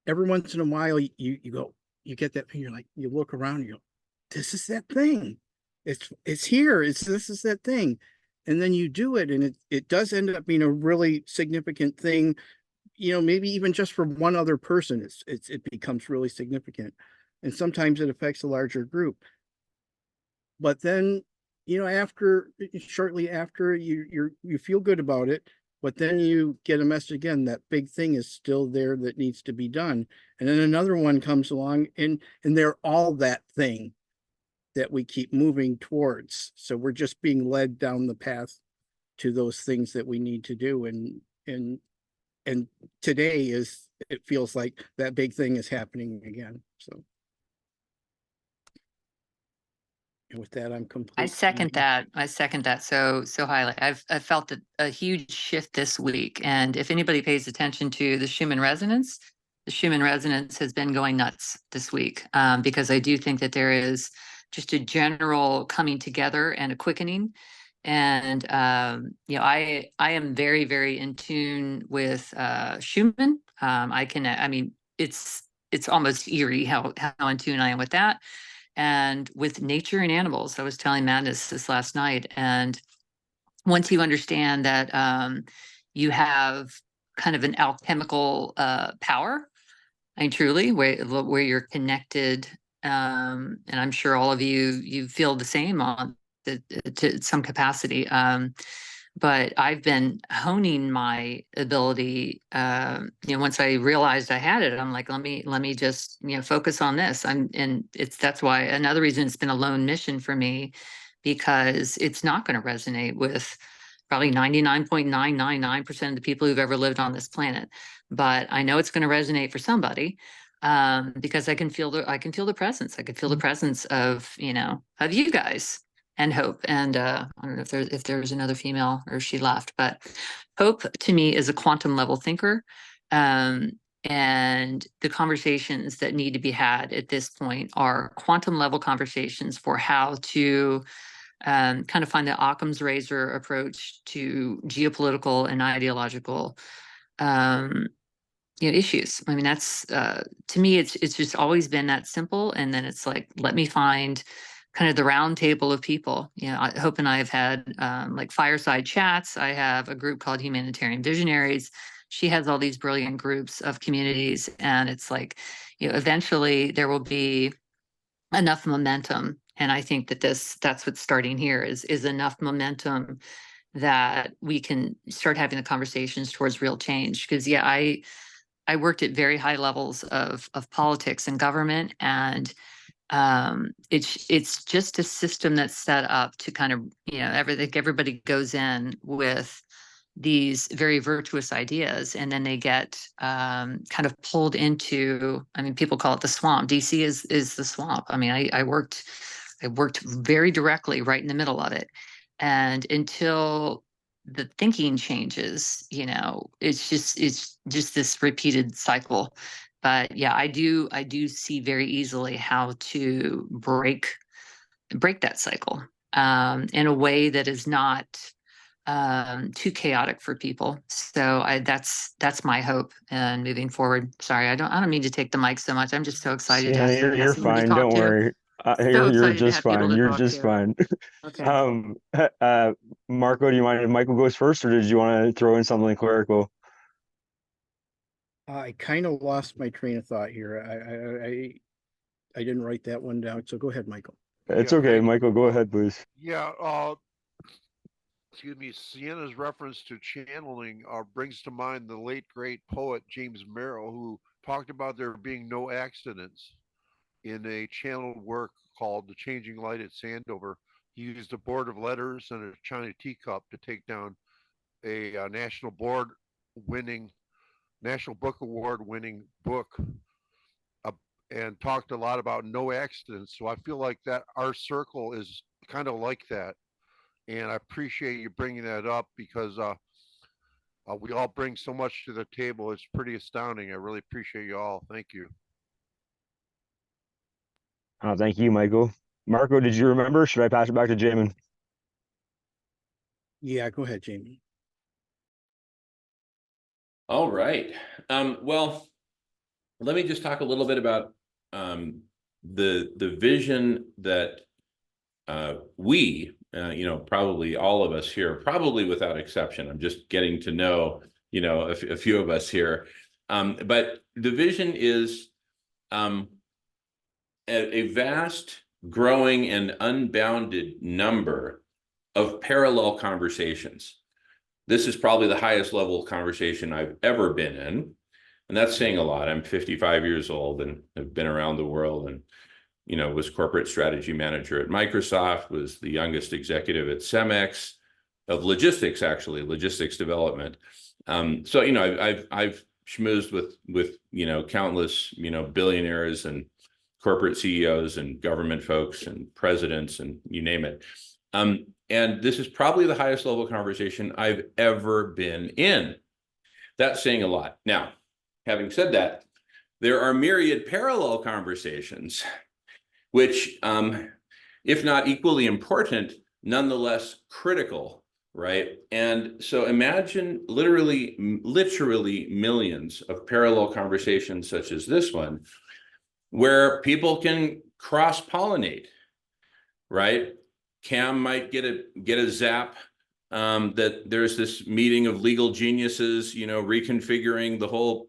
Speaker 4: every once in a while you get that thing, you're like, you look around and you go, this is that thing. It's here. This is that thing. And then you do it, and it does end up being a really significant thing, maybe even just for one other person, it becomes really significant. And sometimes it affects a larger group. But then, shortly after, you feel good about it, but then you get a message again, that big thing is still there that needs to be done. And then another one comes along, and they're all that thing that we keep moving towards. So we're just being led down the path to those things that we need to do. And today it feels like that big thing is happening again. So. And with that, I'm complete.
Speaker 2: I second that. I second that so highly. I've felt a huge shift this week. And if anybody pays attention to the Schumann Resonance, the Schumann Resonance has been going nuts this week, because I do think that there is just a general coming together and a quickening. And I am very, very in tune with Schumann. It's almost eerie how in tune I am with that. And with nature and animals. I was telling Madness this last night. And once you understand that you have kind of an alchemical power, truly, where you're connected, and I'm sure all of you feel the same on to some capacity. But I've been honing my ability. Once I realized I had it, I'm like, let me just focus on this. That's why another reason it's been a lone mission for me, because it's not going to resonate with probably 99.999% of the people who've ever lived on this planet. But I know it's going to resonate for somebody, because I can feel the presence. I could feel the presence of you guys. And Hope, and I don't know if there's another female or she left, but Hope to me is a quantum level thinker, and the conversations that need to be had at this point are quantum level conversations for how to kind of find the Occam's razor approach to geopolitical and ideological issues. I mean, that's to me, it's just always been that simple. And then it's like, let me find kind of the round table of people. Hope and I have had like fireside chats. I have a group called Humanitarian Visionaries. She has all these brilliant groups of communities, and it's like, eventually there will be enough momentum. And I think that that's what's starting here is enough momentum that we can start having the conversations towards real change. Because I worked at very high levels of politics and government, and it's just a system that's set up to kind of everybody goes in with these very virtuous ideas, and then they get kind of pulled into, people call it the swamp. DC is the swamp. I worked very directly right in the middle of it, and until the thinking changes, it's just this repeated cycle. But yeah, I do see very easily how to break that cycle in a way that is not too chaotic for people. So that's my hope and moving forward. Sorry, I don't mean to take the mic so much. I'm just so excited.
Speaker 3: Yeah, you're fine. Don't worry. You're
Speaker 2: excited to
Speaker 3: just
Speaker 2: have people
Speaker 3: fine.
Speaker 2: to
Speaker 3: You're
Speaker 2: talk
Speaker 3: just
Speaker 2: to.
Speaker 3: fine.
Speaker 2: Okay.
Speaker 3: Marco, do you mind if Michael goes first, or did you want to throw in something clerical?
Speaker 4: I kind of lost my train of thought here. I didn't write that one down. So go ahead, Michael.
Speaker 3: It's
Speaker 5: Yeah,
Speaker 3: okay,
Speaker 5: thank-
Speaker 3: Michael, go ahead, please.
Speaker 5: Yeah, excuse me, Sienna's reference to channeling brings to mind the late great poet James Merrill, who talked about there being no accidents in a channeled work called The Changing Light at Sandover. He used a board of letters and a China teacup to take down a national book award winning book, and talked a lot about no accidents. So I feel like that our circle is kind of like that. And I appreciate you bringing that up because we all bring so much to the table. It's pretty astounding. I really appreciate you all. Thank you.
Speaker 3: Thank you, Michael. Marco, did you remember? Should I pass it back to Jamin?
Speaker 4: Yeah, go ahead, Jamie.
Speaker 1: All right. Well, let me just talk a little bit about the vision that we, probably all of us here, probably without exception. I'm just getting to know, a few of us here. But the vision is a vast, growing, and unbounded number of parallel conversations. This is probably the highest level of conversation I've ever been in. And that's saying a lot. I'm 55 years old and have been around the world and, was corporate strategy manager at Microsoft, was the youngest executive at Cemex of logistics development. So, I've schmoozed with, countless, billionaires and corporate CEOs and government folks and presidents and you name it. And this is probably the highest level of conversation I've ever been in. That's saying a lot. Now, having said that, there are myriad parallel conversations, which, if not equally important, nonetheless critical, right? And so imagine literally millions of parallel conversations such as this one, where people can cross-pollinate, right? Cam might get a zap that there's this meeting of legal geniuses, reconfiguring the whole,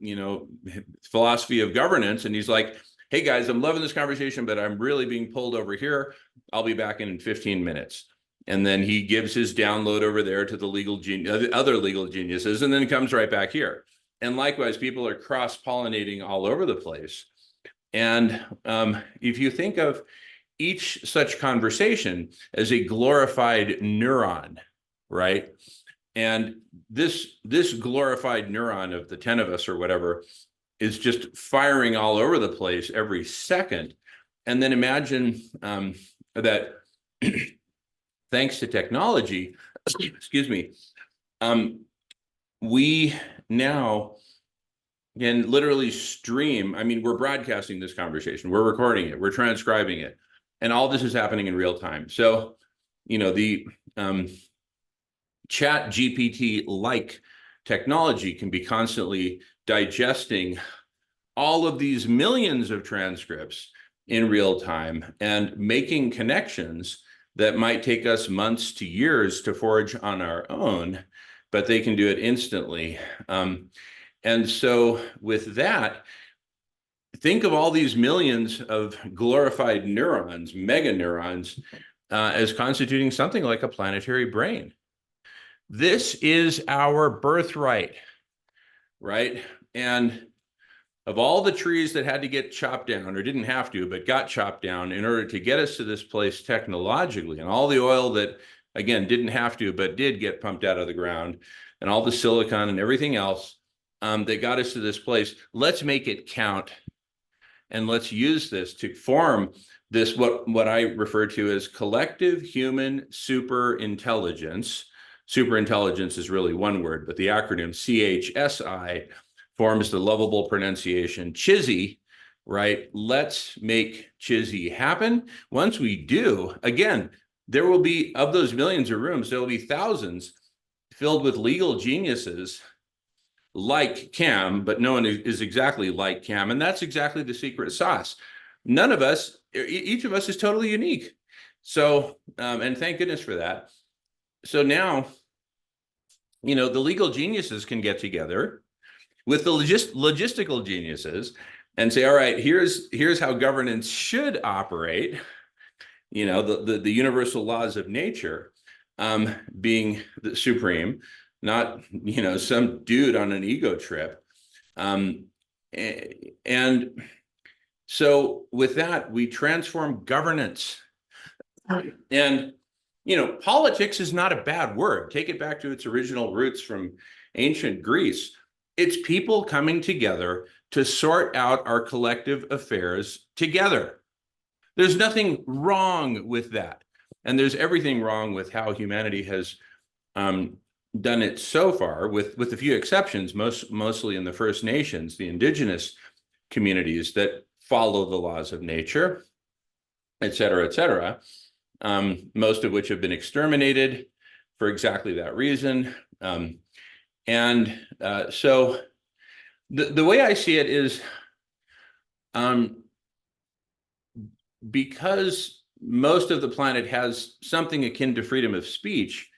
Speaker 1: philosophy of governance. And he's like, hey guys, I'm loving this conversation, but I'm really being pulled over here. I'll be back in 15 minutes. And then he gives his download over there to the other legal geniuses, and then comes right back here. And likewise, people are cross-pollinating all over the place. And if you think of each such conversation as a glorified neuron, right? And this glorified neuron of the 10 of us or whatever is just firing all over the place every second. And then imagine that thanks to technology, excuse me, we now can literally stream. I mean, we're broadcasting this conversation, we're recording it, we're transcribing it. And all this is happening in real time. So, the Chat GPT-like technology can be constantly digesting all of these millions of transcripts in real time and making connections that might take us months to years to forge on our own, but they can do it instantly. And so with that, think of all these millions of glorified neurons, mega neurons, as constituting something like a planetary brain. This is our birthright, right? And of all the trees that had to get chopped down, or didn't have to, but got chopped down in order to get us to this place technologically, and all the oil that, again, didn't have to, but did get pumped out of the ground, and all the silicon and everything else that got us to this place, let's make it count. And let's use this to form this, what I refer to as collective human super intelligence. Super intelligence is really one word, but the acronym CHSI forms the lovable pronunciation CHISY, right? Let's make CHISY happen. Once we do, again, there will be, of those millions of rooms, there will be thousands filled with legal geniuses like Cam, but no one is exactly like Cam. And that's exactly the secret sauce. None of us each of us is totally unique. So, and thank goodness for that. So now, you know, the legal geniuses can get together with the logistical geniuses and say, all right, here's how governance should operate. You know, the universal laws of nature being the supreme, not, you know, some dude on an ego trip. And so with that, we transform governance. And, you know, politics is not a bad word. Take it back to its original roots from ancient Greece. It's people coming together to sort out our collective affairs together. There's nothing wrong with that. And there's everything wrong with how humanity has done it so far, with a few exceptions, mostly in the First Nations, the indigenous communities that follow the laws of nature, et cetera, most of which have been exterminated for exactly that reason. So the way I see it is, because most of the planet has something akin to freedom of speech,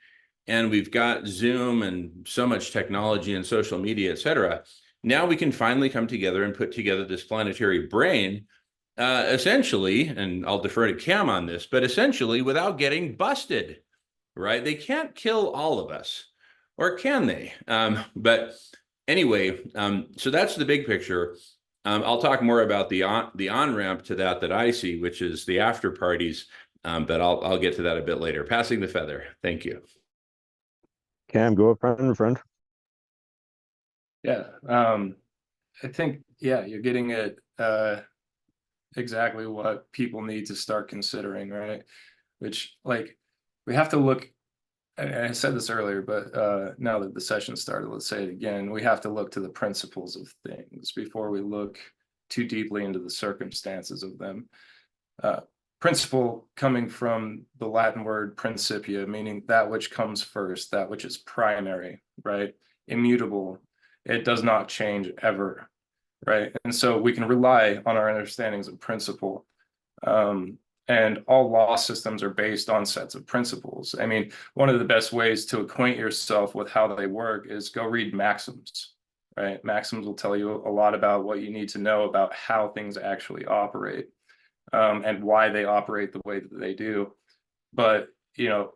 Speaker 1: and we've got Zoom and so much technology and social media, et cetera, now we can finally come together and put together this planetary brain, essentially, and I'll defer to Cam on this, but essentially without getting busted, right? They can't kill all of us, or can they? But anyway, so that's the big picture. I'll talk more about the on-ramp to that I see, which is the after parties, but I'll get to that a bit later. Passing the feather. Thank you.
Speaker 3: Cam, go up friend.
Speaker 7: Yeah, I think, yeah, you're getting at exactly what people need to start considering, right? Which, like, we have to look, and I said this earlier, but now that the session started, let's say it again, we have to look to the principles of things before we look too deeply into the circumstances of them. Principle coming from the Latin word principia, meaning that which comes first, that which is primary, right? Immutable. It does not change ever, right? And so we can rely on our understandings of principle. And all law systems are based on sets of principles. I mean, one of the best ways to acquaint yourself with how they work is go read maxims, right? Maxims will tell you a lot about what you need to know about how things actually operate, and why they operate the way that they do. But, you know,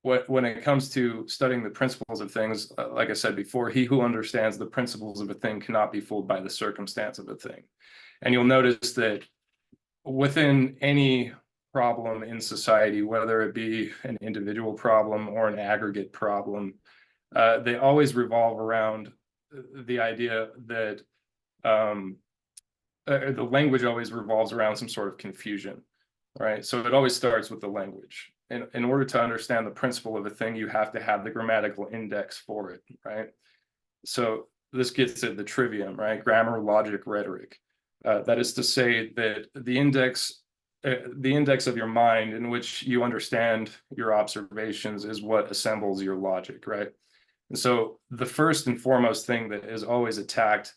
Speaker 7: when it comes to studying the principles of things, like I said before, he who understands the principles of a thing cannot be fooled by the circumstance of a thing. And you'll notice that within any problem in society, whether it be an individual problem or an aggregate problem, they always revolve around the idea that the language always revolves around some sort of confusion, right? So it always starts with the language. In order to understand the principle of a thing, you have to have the grammatical index for it, right? So this gets at the trivium, right? Grammar, logic, rhetoric. That is to say that the index of your mind in which you understand your observations is what assembles your logic, right? And so the first and foremost thing that is always attacked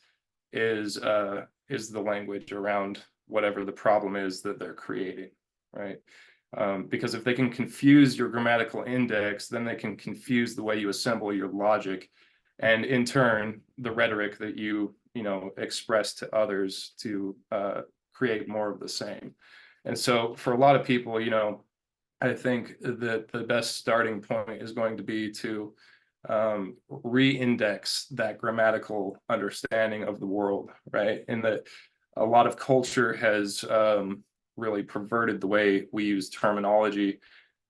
Speaker 7: is the language around whatever the problem is that they're creating, right? Because if they can confuse your grammatical index, then they can confuse the way you assemble your logic, and in turn, the rhetoric that you express to others to create more of the same. And so for a lot of people, I think that the best starting point is going to be to re-index that grammatical understanding of the world, right? And that a lot of culture has really perverted the way we use terminology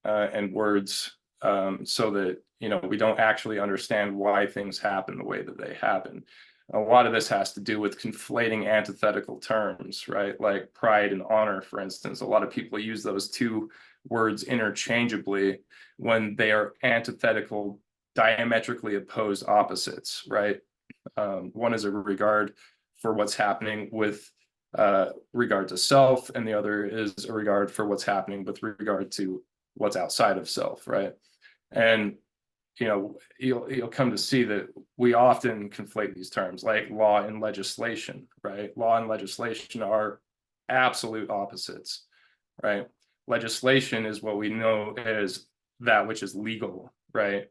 Speaker 7: and words, so that we don't actually understand why things happen the way that they happen. A lot of this has to do with conflating antithetical terms, right? Like pride and honor, for instance. A lot of people use those two words interchangeably when they are antithetical, diametrically opposed opposites, right? One is a regard for what's happening with regard to self, and the other is a regard for what's happening with regard to what's outside of self, right? And you'll come to see that we often conflate these terms, like law and legislation, right? Law and legislation are absolute opposites. right? Legislation is what we know as that which is legal, right?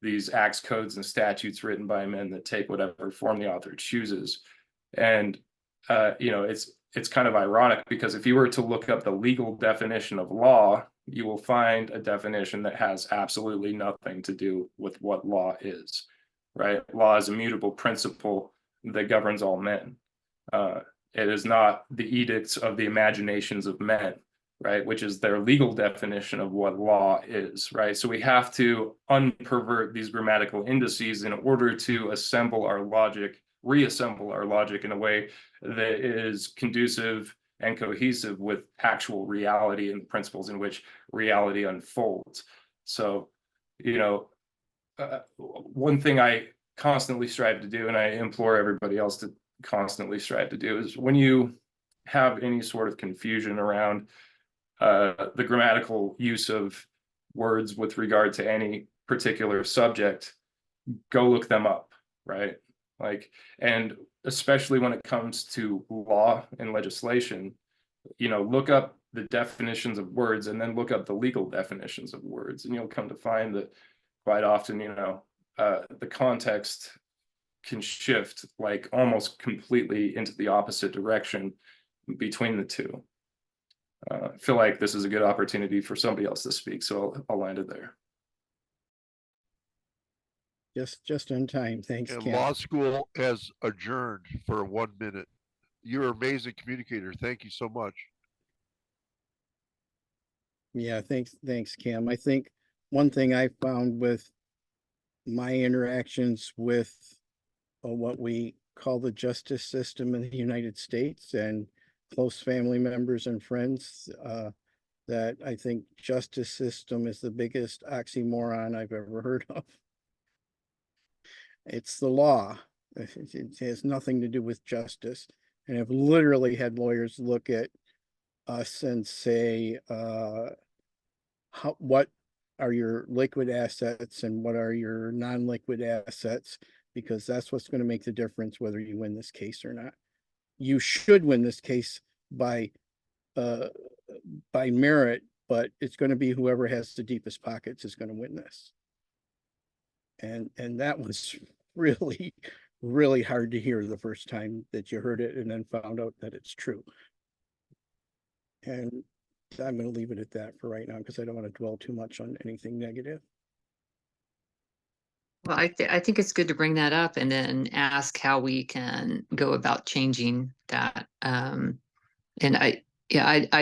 Speaker 7: These acts, codes, and statutes written by men that take whatever form the author chooses. And you know, it's kind of ironic, because if you were to look up the legal definition of law, you will find a definition that has absolutely nothing to do with what law is, right? Law is a mutable principle that governs all men. It is not the edicts of the imaginations of men, right? Which is their legal definition of what law is, right? So we have to unpervert these grammatical indices in order to assemble our logic, reassemble our logic in a way that is conducive and cohesive with actual reality and principles in which reality unfolds. So, you know, one thing I constantly strive to do, and I implore everybody else to constantly strive to do, is when you have any sort of confusion around the grammatical use of words with regard to any particular subject, go look them up, right? Like, and especially when it comes to law and legislation, you know, look up the definitions of words and then look up the legal definitions of words, and you'll come to find that quite often, you know, the context can shift like almost completely into the opposite direction between the two. I feel like this is a good opportunity for somebody else to speak, so I'll land it there.
Speaker 4: Just in time. Thanks,
Speaker 5: And
Speaker 4: Cam.
Speaker 5: law school has adjourned for 1 minute. You're an amazing communicator. Thank you so much.
Speaker 4: Yeah, thanks, Cam. I think one thing I found with my interactions with what we call the justice system in the United States and close family members and friends, that I think justice system is the biggest oxymoron I've ever heard of. It's the law. It has nothing to do with justice. And I've literally had lawyers look at us and say, what are your liquid assets and what are your non-liquid assets? Because that's what's going to make the difference whether you win this case or not. You should win this case by merit, but it's going to be whoever has the deepest pockets is going to win this. And that was really, really hard to hear the first time that you heard it and then found out that it's true. And I'm going to leave it at that for right now because I don't want to dwell too much on anything negative.
Speaker 2: Well, I think it's good to bring that up and then ask how we can go about changing that. And I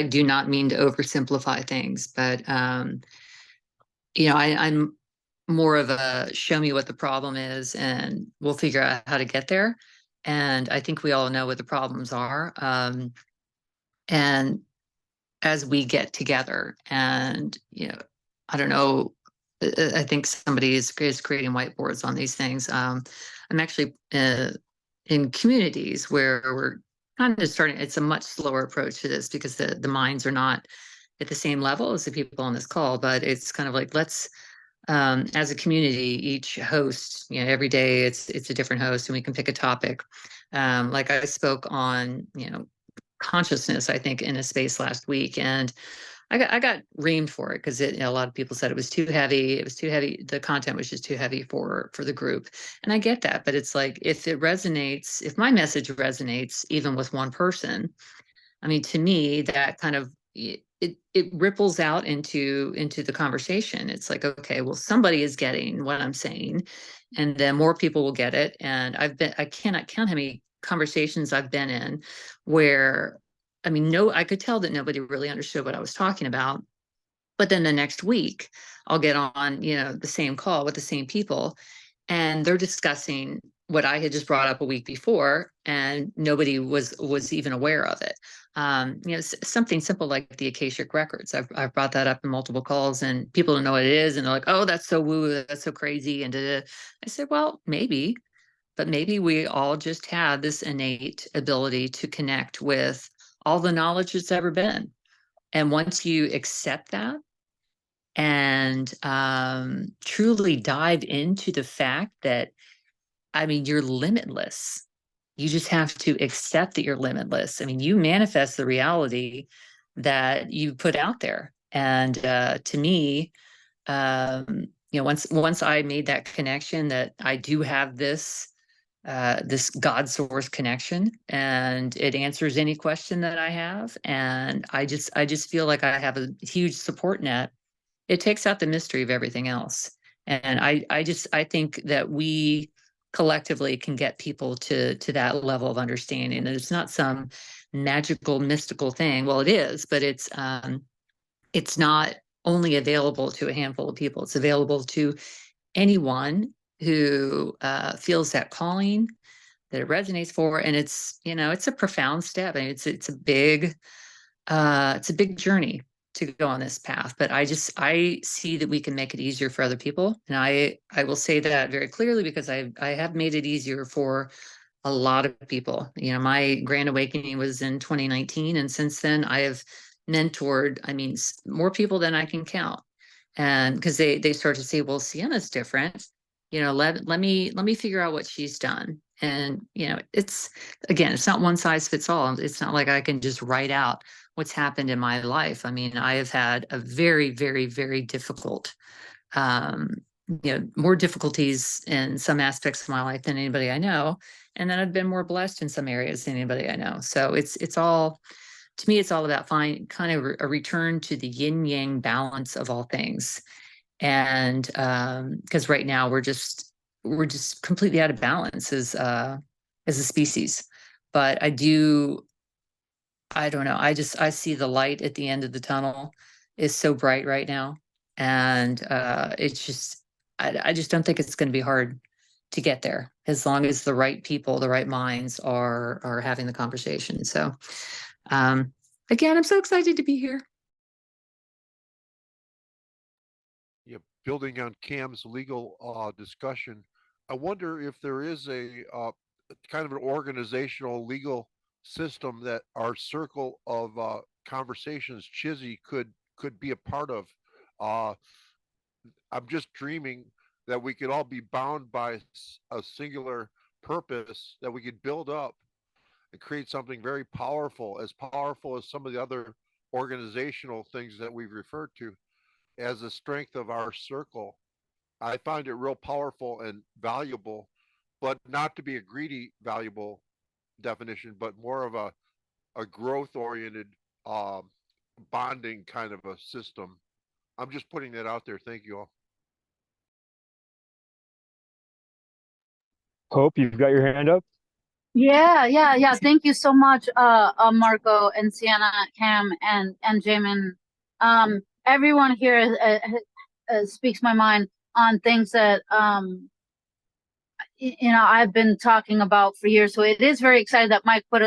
Speaker 2: do not mean to oversimplify things, but you know, I'm more of a show me what the problem is and we'll figure out how to get there. And I think we all know what the problems are. And as we get together and, you know, I don't know, I think somebody is creating whiteboards on these things. I'm actually in communities where we're kind of starting, it's a much slower approach to this because the minds are not at the same level as the people on this call, but it's kind of like, let's, as a community, each host, you know, every day it's a different host and we can pick a topic. Like I spoke on, you know, consciousness, I think, in a space last week, and I got reamed for it because a lot of people said it was too heavy. It was too heavy. The content was just too heavy for the group. And I get that, but it's like, if it resonates, if my message resonates even with one person, I mean, to me, that kind of, it ripples out into the conversation. It's like, okay, well, somebody is getting what I'm saying, and then more people will get it. And I cannot count how many conversations I've been in where, I mean, I could tell that nobody really understood what I was talking about. But then the next week I'll get on, you know, the same call with the same people and they're discussing what I had just brought up a week before and nobody was even aware of it. You know, something simple like the Akashic Records. I've brought that up in multiple calls and people don't know what it is. And they're like, oh, that's so woo, that's so crazy. And I said, well, maybe, but maybe we all just have this innate ability to connect with all the knowledge that's ever been. And once you accept that and truly dive into the fact that, I mean, you're limitless. You just have to accept that you're limitless. I mean, you manifest the reality that you put out there. And to me, once I made that connection that I do have this this God source connection, and it answers any question that I have, and I just feel like I have a huge support net. It takes out the mystery of everything else, and I think that we collectively can get people to that level of understanding. And it's not some magical mystical thing. Well, it is, but it's not only available to a handful of people. It's available to anyone who feels that calling, that it resonates for. And it's a profound step. I mean, it's a big journey to go on this path. But I see that we can make it easier for other people, and I will say that very clearly, because I have made it easier for a lot of people. My grand awakening was in 2019, and since then I have mentored, more people than I can count. And because they start to say, well, Sienna's different, let me figure out what she's done. And it's not one size fits all. It's not like I can just write out what's happened in my life. I have had a very, very, very difficult, more difficulties in some aspects of my life than anybody I know. And then I've been more blessed in some areas than anybody I know. So it's all, to me, it's all about kind of a return to the yin yang balance of all things. And because right now we're just completely out of balance as a species. But I don't know. I see the light at the end of the tunnel is so bright right now. And it's just, I just don't think it's going to be hard to get there, as long as the right people, the right minds are having the conversation. So again, I'm so excited to be here.
Speaker 5: Yeah, building on Cam's legal discussion, I wonder if there is a kind of an organizational legal system that our circle of conversations, Chizzy, could be a part of. I'm just dreaming that we could all be bound by a singular purpose that we could build up and create something very powerful as some of the other organizational things that we've referred to as the strength of our circle. I find it real powerful and valuable, but not to be a greedy valuable definition, but more of a growth oriented bonding kind of a system. I'm just putting that out there. Thank you all.
Speaker 3: Hope, you've got your hand up.
Speaker 6: Yeah. Thank you so much, Marco and Sienna, Cam, and Jamin. Everyone here speaks my mind on things that I've been talking about for years. So it is very exciting that Mike put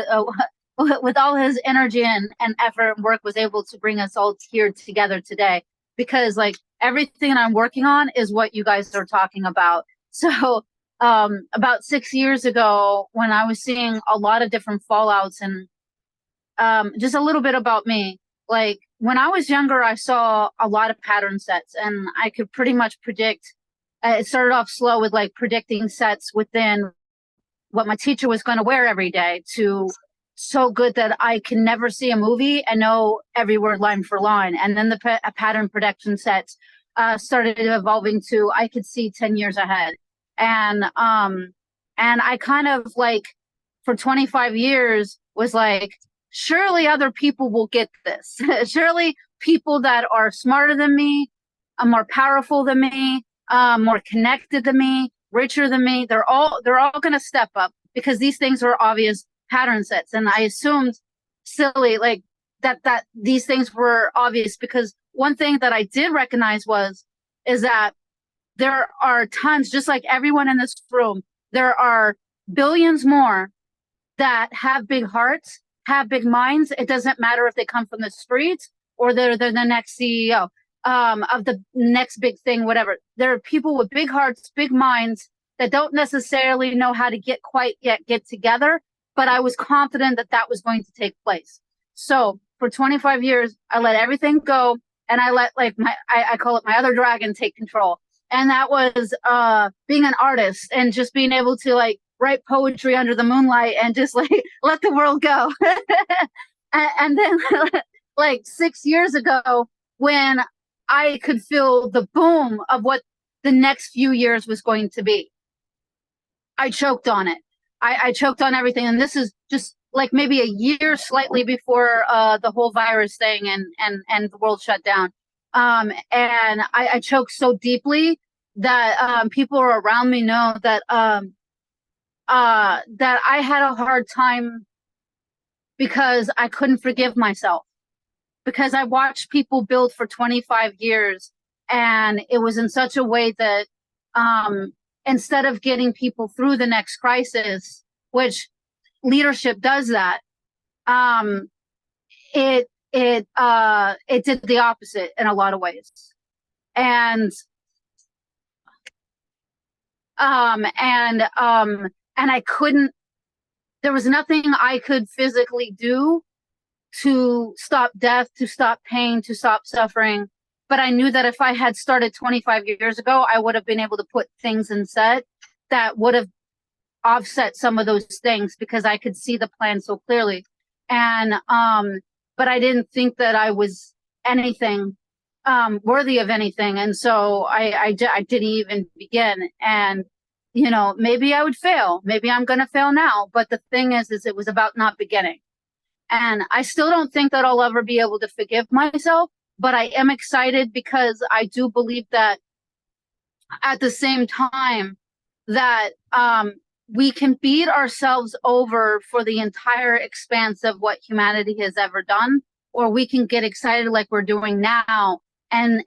Speaker 6: with all his energy and effort and work was able to bring us all here together today, because like everything I'm working on is what you guys are talking about. So about 6 years ago, when I was seeing a lot of different fallouts, and just a little bit about me, like when I was younger, I saw a lot of pattern sets, and I could pretty much predict. It started off slow with like predicting sets within what my teacher was going to wear every day, to so good that I can never see a movie and know every word line for line. And then the pattern prediction sets started evolving to I could see 10 years ahead. And I kind of like for 25 years was like, surely other people will get this. Surely people that are smarter than me, more powerful than me, more connected than me, richer than me, they're all going to step up, because these things are obvious pattern sets. And I assumed silly like that these things were obvious, because one thing that I did recognize is that there are tons, just like everyone in this room, there are billions more that have big hearts, have big minds. It doesn't matter if they come from the streets or they're the next CEO of the next big thing, whatever. There are people with big hearts, big minds that don't necessarily know how to get together, but I was confident that that was going to take place. So for 25 years, I let everything go, and I let like I call it my other dragon take control. And that was being an artist and just being able to like write poetry under the moonlight and just like let the world go. and then like 6 years ago when I could feel the boom of what the next few years was going to be. I choked on it. I choked on everything. And this is just like maybe a year slightly before the whole virus thing and the world shut down. And I choked so deeply that people around me know that that I had a hard time because I couldn't forgive myself, because I watched people build for 25 years, and it was in such a way that instead of getting people through the next crisis, which leadership does that, it did the opposite in a lot of ways. And I couldn't, there was nothing I could physically do to stop death, to stop pain, to stop suffering. But I knew that if I had started 25 years ago, I would have been able to put things in set that would have offset some of those things, because I could see the plan so clearly. And but I didn't think that I was anything worthy of anything, and so I didn't even begin. And you know, maybe I would fail, maybe I'm gonna fail now, but the thing is it was about not beginning. And I still don't think that I'll ever be able to forgive myself, but I am excited because I do believe that at the same time that we can beat ourselves over for the entire expanse of what humanity has ever done, or we can get excited like we're doing now and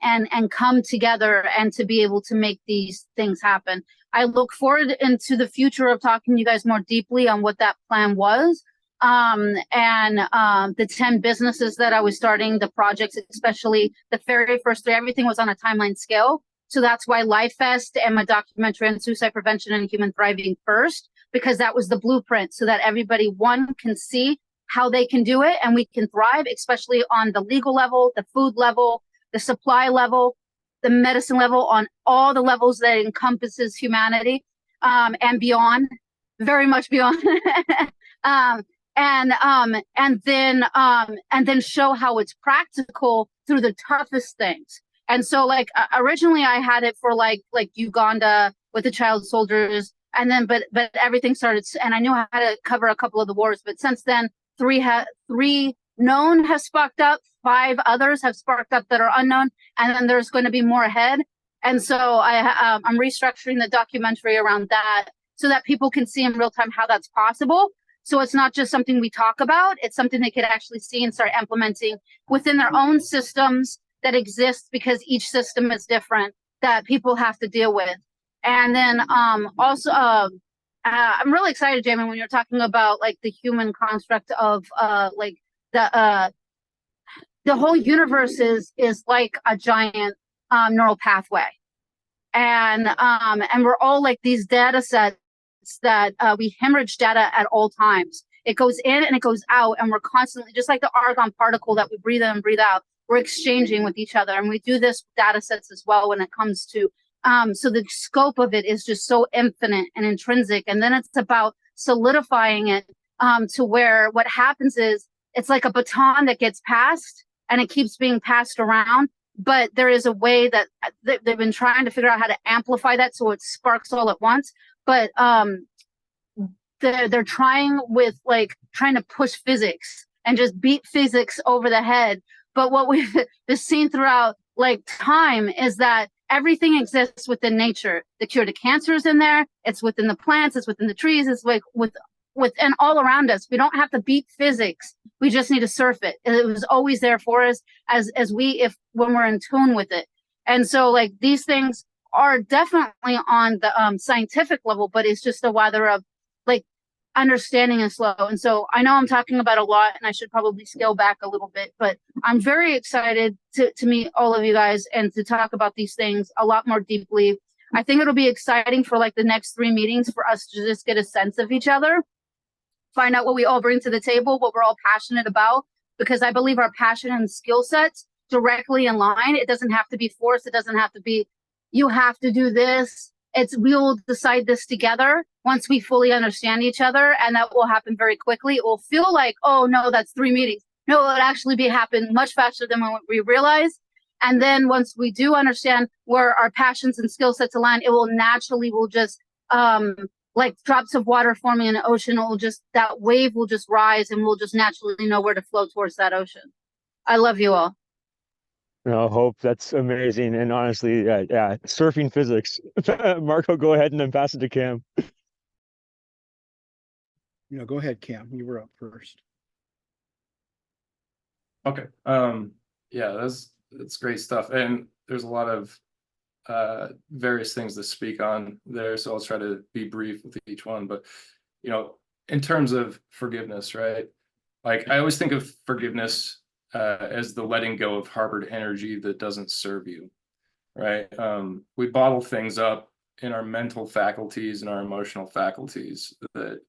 Speaker 6: come together and to be able to make these things happen. I look forward into the future of talking to you guys more deeply on what that plan was. The 10 businesses that I was starting, the projects, especially the very first 3, everything was on a timeline scale. So that's why Life Fest and my documentary on suicide prevention and human thriving first, because that was the blueprint, so that everybody, one, can see how they can do it and we can thrive, especially on the legal level, the food level, the supply level, the medicine level, on all the levels that encompasses humanity, and beyond, very much beyond. And then show how it's practical through the toughest things. And so like originally I had it for like Uganda with the child soldiers, and then but everything started, and I knew how to cover a couple of the wars, but since then 3 known have sparked up, 5 others have sparked up that are unknown, and then there's going to be more ahead. And so I'm restructuring the documentary around that so that people can see in real time how that's possible. So it's not just something we talk about, it's something they could actually see and start implementing within their own systems that exist, because each system is different, that people have to deal with. And then also, I'm really excited, Jamie, when you're talking about like the human construct of like the whole universe is like a giant neural pathway. And we're all like these data sets that we hemorrhage data at all times. It goes in and it goes out, and we're constantly, just like the argon particle that we breathe in and breathe out, we're exchanging with each other. And we do this with data sets as well when it comes to so the scope of it is just so infinite and intrinsic. And then it's about solidifying it to where what happens is it's like a baton that gets passed and it keeps being passed around. But there is a way that they've been trying to figure out how to amplify that so it sparks all at once. But they're trying to push physics and just beat physics over the head. But what we've seen throughout like time is that everything exists within nature. The cure to cancer is in there. It's within the plants. It's within the trees. It's like within all around us. We don't have to beat physics. We just need to surf it. It was always there for us when we're in tune with it. And so like these things are definitely on the scientific level, but it's just a matter of like understanding is slow. And so I know I'm talking about a lot and I should probably scale back a little bit, but I'm very excited to meet all of you guys and to talk about these things a lot more deeply. I think it'll be exciting for like the next 3 meetings for us to just get a sense of each other, find out what we all bring to the table, what we're all passionate about, because I believe our passion and skill sets directly in line. It doesn't have to be forced. It doesn't have to be, you have to do this. We'll decide this together once we fully understand each other, and that will happen very quickly. It will feel like, oh no, that's 3 meetings. No, it would actually be happen much faster than what we realize. And then once we do understand where our passions and skill sets align, it will naturally will just like drops of water forming in an ocean, it will just that wave will just rise and we'll just naturally know where to flow towards that ocean. I love you all.
Speaker 3: No, Hope, that's amazing. And honestly, yeah, surfing physics. Marco, go ahead and then pass it to Cam.
Speaker 4: Go ahead, Cam. You were up first.
Speaker 7: Okay. Yeah, that's great stuff. And there's a lot of various things to speak on there. So I'll try to be brief with each one. But, in terms of forgiveness, right? Like I always think of forgiveness as the letting go of harbored energy that doesn't serve you, right? We bottle things up in our mental faculties and our emotional faculties that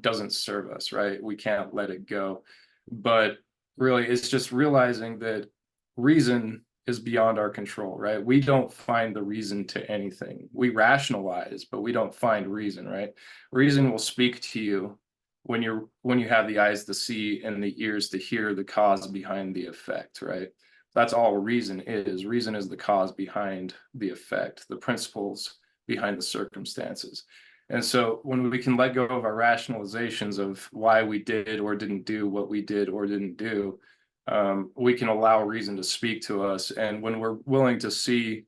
Speaker 7: doesn't serve us, right? We can't let it go. But really, it's just realizing that reason is beyond our control, right? We don't find the reason to anything. We rationalize, but we don't find reason, right? Reason will speak to you when you have the eyes to see and the ears to hear the cause behind the effect, right? That's all reason is. Reason is the cause behind the effect, the principles behind the circumstances. And so when we can let go of our rationalizations of why we did or didn't do what we did or didn't do, we can allow reason to speak to us. And when we're willing to see,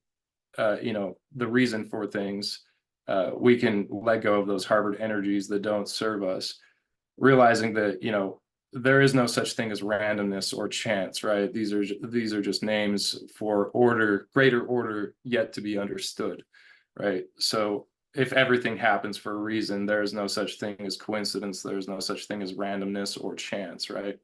Speaker 7: the reason for things, we can let go of those harbored energies that don't serve us, realizing that, there is no such thing as randomness or chance, right? These are just names for order, greater order yet to be understood, right? So if everything happens for a reason, there is no such thing as coincidence. There's no such thing as randomness or chance, right?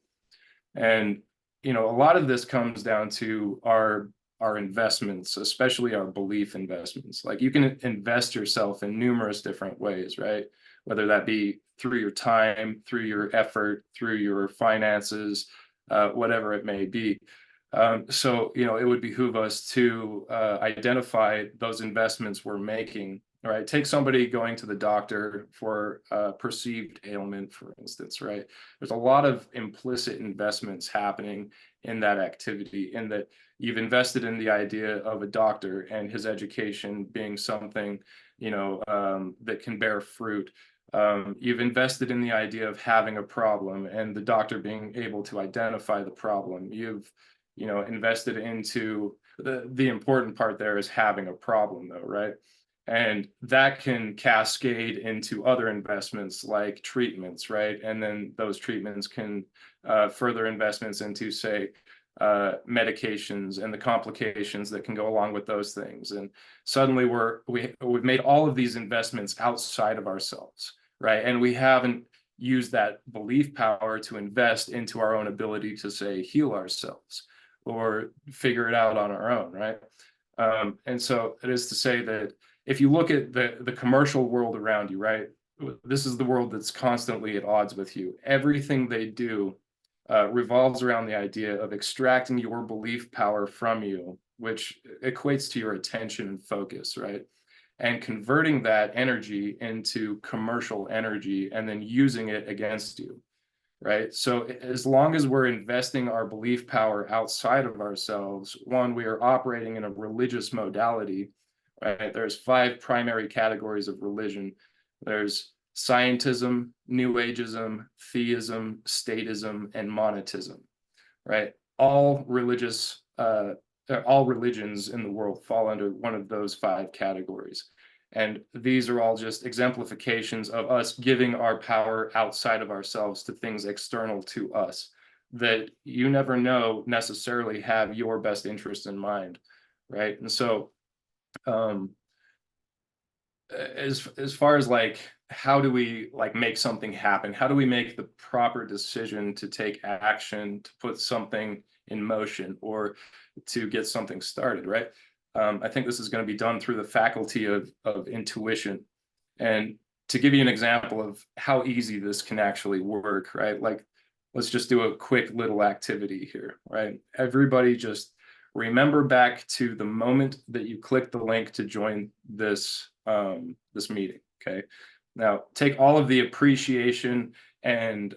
Speaker 7: And a lot of this comes down to our investments, especially our belief investments. Like you can invest yourself in numerous different ways, right? Whether that be through your time, through your effort, through your finances, whatever it may be. So it would behoove us to identify those investments we're making. Right. Take somebody going to the doctor for a perceived ailment, for instance, right? There's a lot of implicit investments happening in that activity, in that you've invested in the idea of a doctor and his education being something, that can bear fruit. You've invested in the idea of having a problem and the doctor being able to identify the problem. You've, invested into the important part there is having a problem though, right? And that can cascade into other investments like treatments, right? And then those treatments can further investments into, say, medications and the complications that can go along with those things. And suddenly we've made all of these investments outside of ourselves, right? And we haven't used that belief power to invest into our own ability to, say, heal ourselves or figure it out on our own, right? And so it is to say that if you look at the commercial world around you, right, this is the world that's constantly at odds with you. Everything they do revolves around the idea of extracting your belief power from you, which equates to your attention and focus, right? And converting that energy into commercial energy and then using it against you, right? So as long as we're investing our belief power outside of ourselves, one, we are operating in a religious modality. Right? There's 5 primary categories of religion. There's scientism, New Ageism, theism, statism, and monetism. Right? All religions in the world fall under one of those 5 categories. And these are all just exemplifications of us giving our power outside of ourselves to things external to us that you never know necessarily have your best interest in mind. Right? And so as far as like how do we like make something happen, how do we make the proper decision to take action, to put something in motion or to get something started, right? I think this is going to be done through the faculty of intuition. And to give you an example of how easy this can actually work, right? Like let's just do a quick little activity here, right? Everybody just remember back to the moment that you clicked the link to join this this meeting, okay? Now take all of the appreciation and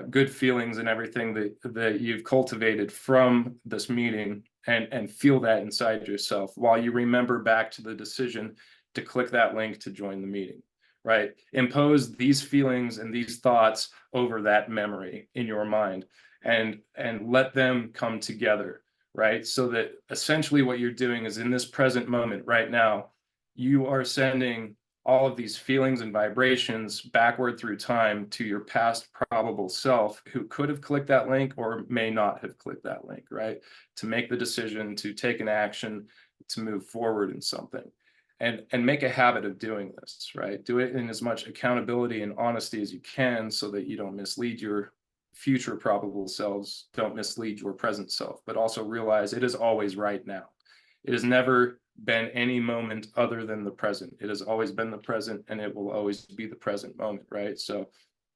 Speaker 7: good feelings and everything that you've cultivated from this meeting, and feel that inside yourself while you remember back to the decision to click that link to join the meeting, right? Impose these feelings and these thoughts over that memory in your mind, and let them come together, right? So that essentially what you're doing is, in this present moment right now, you are sending all of these feelings and vibrations backward through time to your past probable self, who could have clicked that link or may not have clicked that link, right? To make the decision, to take an action, to move forward in something. And make a habit of doing this, right? Do it in as much accountability and honesty as you can, so that you don't mislead your future probable selves, don't mislead your present self, but also realize it is always right now. It has never been any moment other than the present. It has always been the present, and it will always be the present moment, right? So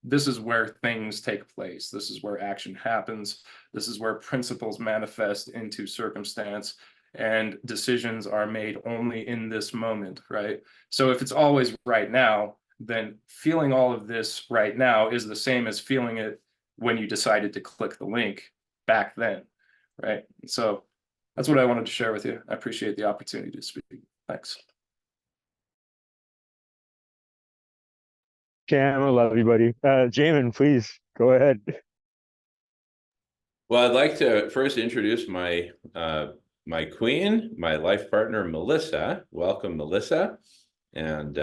Speaker 7: this is where things take place. This is where action happens. This is where principles manifest into circumstance, and decisions are made only in this moment, right? So if it's always right now, then feeling all of this right now is the same as feeling it when you decided to click the link back then, right? So that's what I wanted to share with you. I appreciate the opportunity to speak. Thanks.
Speaker 3: Cam, I love you, buddy. Jamin, please go ahead.
Speaker 1: Well, I'd like to first introduce my my queen, my life partner, Melissa. Welcome, Melissa. And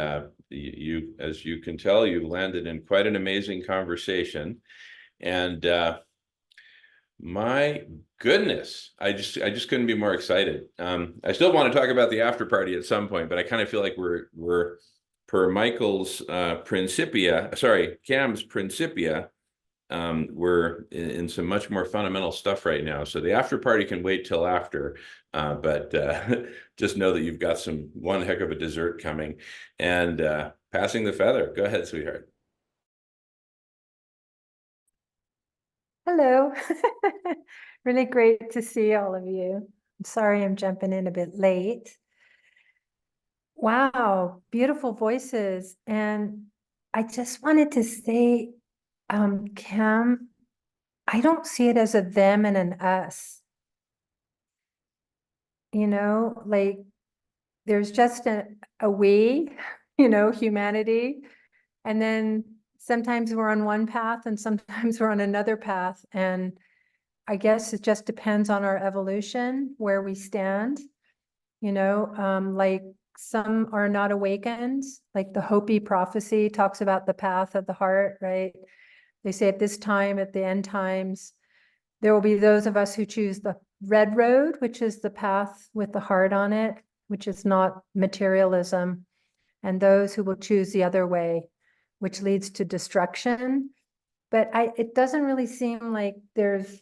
Speaker 1: you, as you can tell, you've landed in quite an amazing conversation. And my goodness, I just couldn't be more excited. I still want to talk about the after party at some point, but I kind of feel like we're per Michael's Principia, sorry, Cam's Principia. We're in some much more fundamental stuff right now. So the after party can wait till after, but just know that you've got one heck of a dessert coming. And passing the feather. Go ahead, sweetheart.
Speaker 8: Hello. Really great to see all of you. I'm sorry I'm jumping in a bit late. Wow, beautiful voices. And I just wanted to say, Cam, I don't see it as a them and an us. You know, like there's just a we, you know, humanity. And then sometimes we're on one path and sometimes we're on another path. And I guess it just depends on our evolution, where we stand, you know, like some are not awakened, like the Hopi prophecy talks about the path of the heart, right? They say at this time, at the end times, there will be those of us who choose the red road, which is the path with the heart on it, which is not materialism, and those who will choose the other way, which leads to destruction. But it doesn't really seem like there's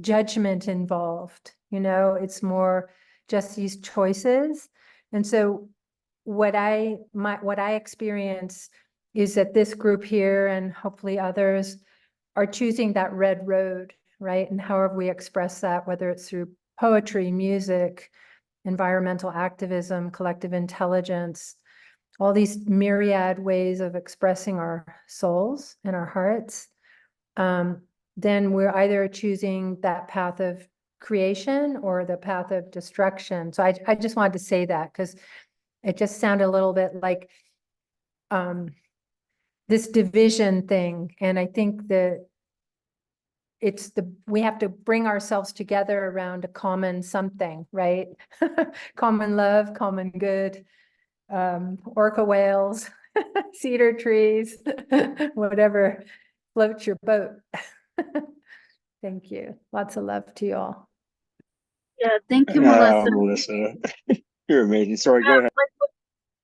Speaker 8: judgment involved, you know, it's more just these choices. And so what I experience is that this group here, and hopefully others, are choosing that red road, right? And however we express that, whether it's through poetry, music, environmental activism, collective intelligence, all these myriad ways of expressing our souls and our hearts, then we're either choosing that path of creation or the path of destruction. So I just wanted to say that because it just sounded a little bit like this division thing. And I think that we have to bring ourselves together around a common something, right? Common love, common good, orca whales, cedar trees, whatever floats your boat. Thank you. Lots of love to you all.
Speaker 6: Yeah, thank you, Melissa.
Speaker 3: Melissa, you're amazing. Sorry, go ahead.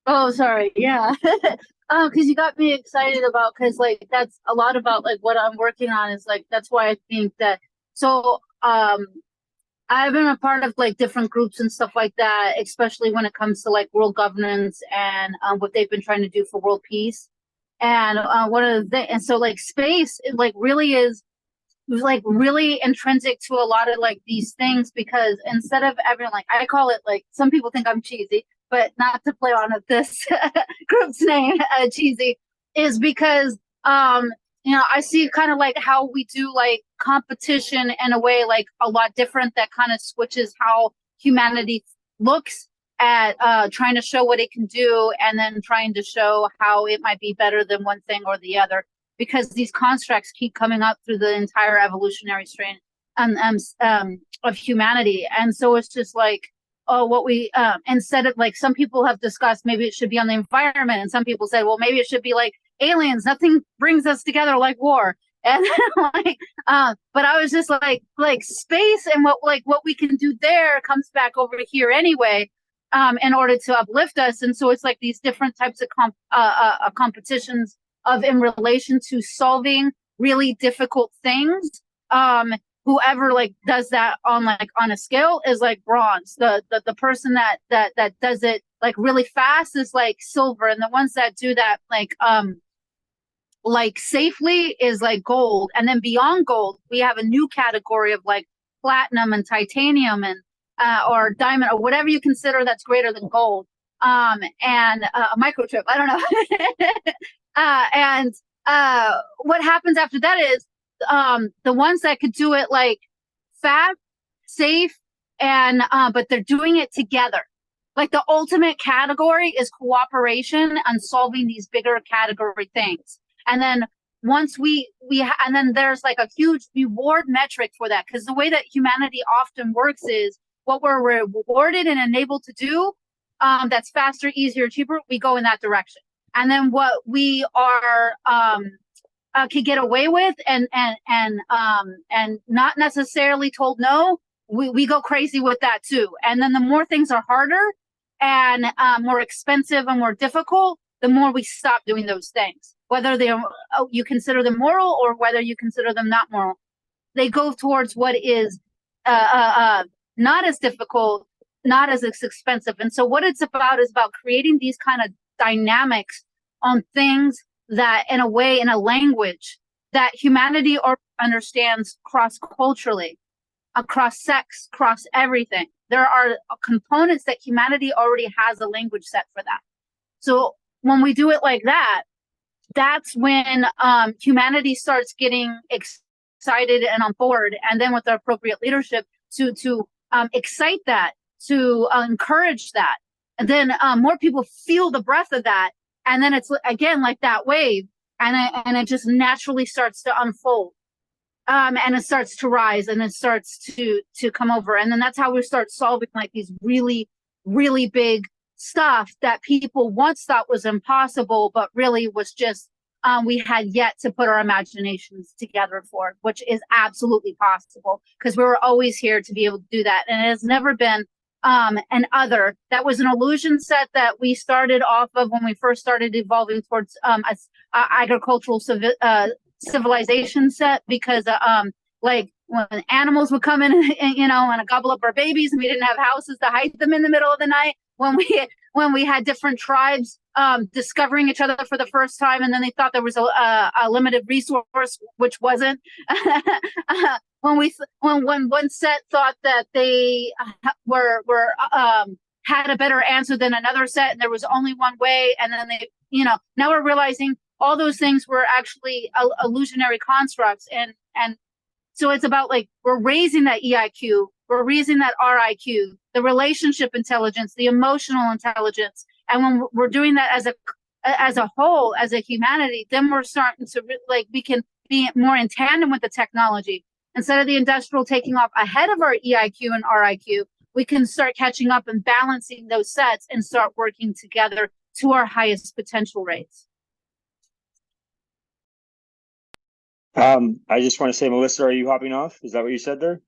Speaker 6: Oh, sorry. Yeah. Because you got me excited about, because like that's a lot about like what I'm working on is like, that's why I think that. So I've been a part of like different groups and stuff like that, especially when it comes to like world governance and what they've been trying to do for world peace. And one of the and so like space, it like really is like really intrinsic to a lot of like these things, because instead of everyone, like I call it, like some people think I'm cheesy, but not to play on this group's name, cheesy, is because I see kind of like how we do like competition in a way like a lot different that kind of switches how humanity looks at trying to show what it can do and then trying to show how it might be better than one thing or the other, because these constructs keep coming up through the entire evolutionary strain of humanity. And so it's just like, oh, what we instead of like some people have discussed maybe it should be on the environment, and some people said, well, maybe it should be like aliens. Nothing brings us together like war. And like but I was just like space and what we can do there comes back over here anyway, in order to uplift us. And so it's like these different types of competitions of in relation to solving really difficult things. Whoever like does that on a scale is like bronze. The person that does it like really fast is like silver, and the ones that do that like safely is like gold. And then beyond gold, we have a new category of like platinum and titanium and or diamond or whatever you consider that's greater than gold. And a microchip, I don't know. What happens after that is the ones that could do it like fast, safe, and but they're doing it together. Like the ultimate category is cooperation on solving these bigger category things. And then once and then there's like a huge reward metric for that, because the way that humanity often works is what we're rewarded and enabled to do, that's faster, easier, cheaper, we go in that direction. And then what we are could get away with and not necessarily told no, we go crazy with that too. And then the more things are harder and more expensive and more difficult, the more we stop doing those things, whether you consider them moral or whether you consider them not moral. They go towards what is not as difficult, not as expensive. And so what it's about is about creating these kind of dynamics on things that in a way, in a language that humanity understands cross-culturally, across sex, across everything. There are components that humanity already has a language set for that. So when we do it like that, that's when humanity starts getting excited and on board. And then with the appropriate leadership to excite that, to encourage that. And then more people feel the breath of that. And then it's again like that wave, and it just naturally starts to unfold, and it starts to rise, and it starts to come over, and then that's how we start solving like these really, really big stuff that people once thought was impossible, but really was just we had yet to put our imaginations together for, which is absolutely possible because we were always here to be able to do that, and it has never been an other. That was an illusion set that we started off of when we first started evolving towards agricultural civilization set, because like when animals would come in and gobble up our babies, and we didn't have houses to hide them in the middle of the night, when we had different tribes discovering each other for the first time, and then they thought there was a limited resource, which wasn't. When one set thought that they had a better answer than another set, and there was only one way, and then they, now we're realizing all those things were actually illusionary constructs, and so it's about like we're raising that EIQ, we're raising that RIQ, the relationship intelligence, the emotional intelligence, and when we're doing that as a whole, as a humanity, then we're starting to we can be more in tandem with the technology. Instead of the industrial taking off ahead of our EIQ and RIQ, we can start catching up and balancing those sets and start working together to our highest potential rates.
Speaker 3: I just want to say, Melissa, are you hopping off? Is that what you said there?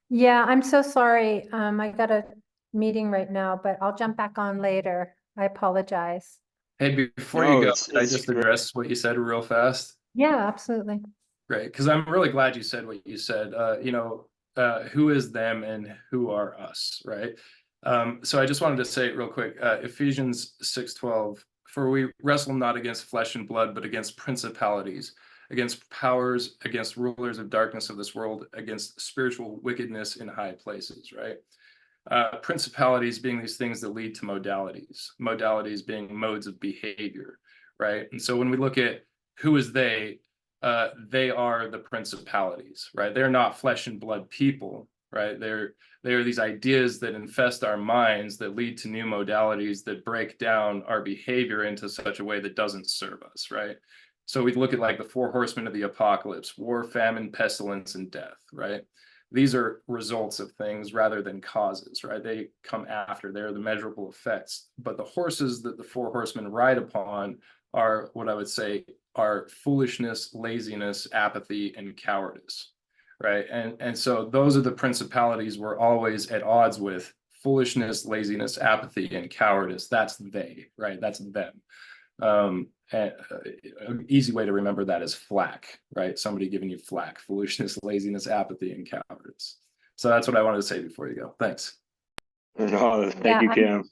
Speaker 8: Yeah, I'm so sorry. I got a meeting right now, but I'll jump back on later. I apologize.
Speaker 7: Hey, before
Speaker 3: No,
Speaker 7: you go,
Speaker 3: it's-
Speaker 7: can I
Speaker 3: it's
Speaker 7: just
Speaker 3: great.
Speaker 7: address what you said real fast?
Speaker 8: Yeah, absolutely.
Speaker 7: Great, because I'm really glad you said what you said. Who is them and who are us, right? So I just wanted to say real quick, Ephesians 6:12, for we wrestle not against flesh and blood, but against principalities, against powers, against rulers of darkness of this world, against spiritual wickedness in high places, right? Principalities being these things that lead to modalities being modes of behavior, right? And so when we look at who is they, they are the principalities, right? They're not flesh and blood people, right? They're these ideas that infest our minds, that lead to new modalities that break down our behavior into such a way that doesn't serve us, right? So we look at like the 4 horsemen of the apocalypse: war, famine, pestilence, and death, right? These are results of things rather than causes, right? They come after, they're the measurable effects. But the horses that the 4 horsemen ride upon are what I would say are foolishness, laziness, apathy, and cowardice, right? And so those are the principalities we're always at odds with: foolishness, laziness, apathy, and cowardice. That's they, right? That's them. And an easy way to remember that is flack, right? Somebody giving you flack: foolishness, laziness, apathy, and cowardice. So that's what I wanted to say before you go. Thanks.
Speaker 3: No, thank
Speaker 8: Yeah,
Speaker 3: you, Cam.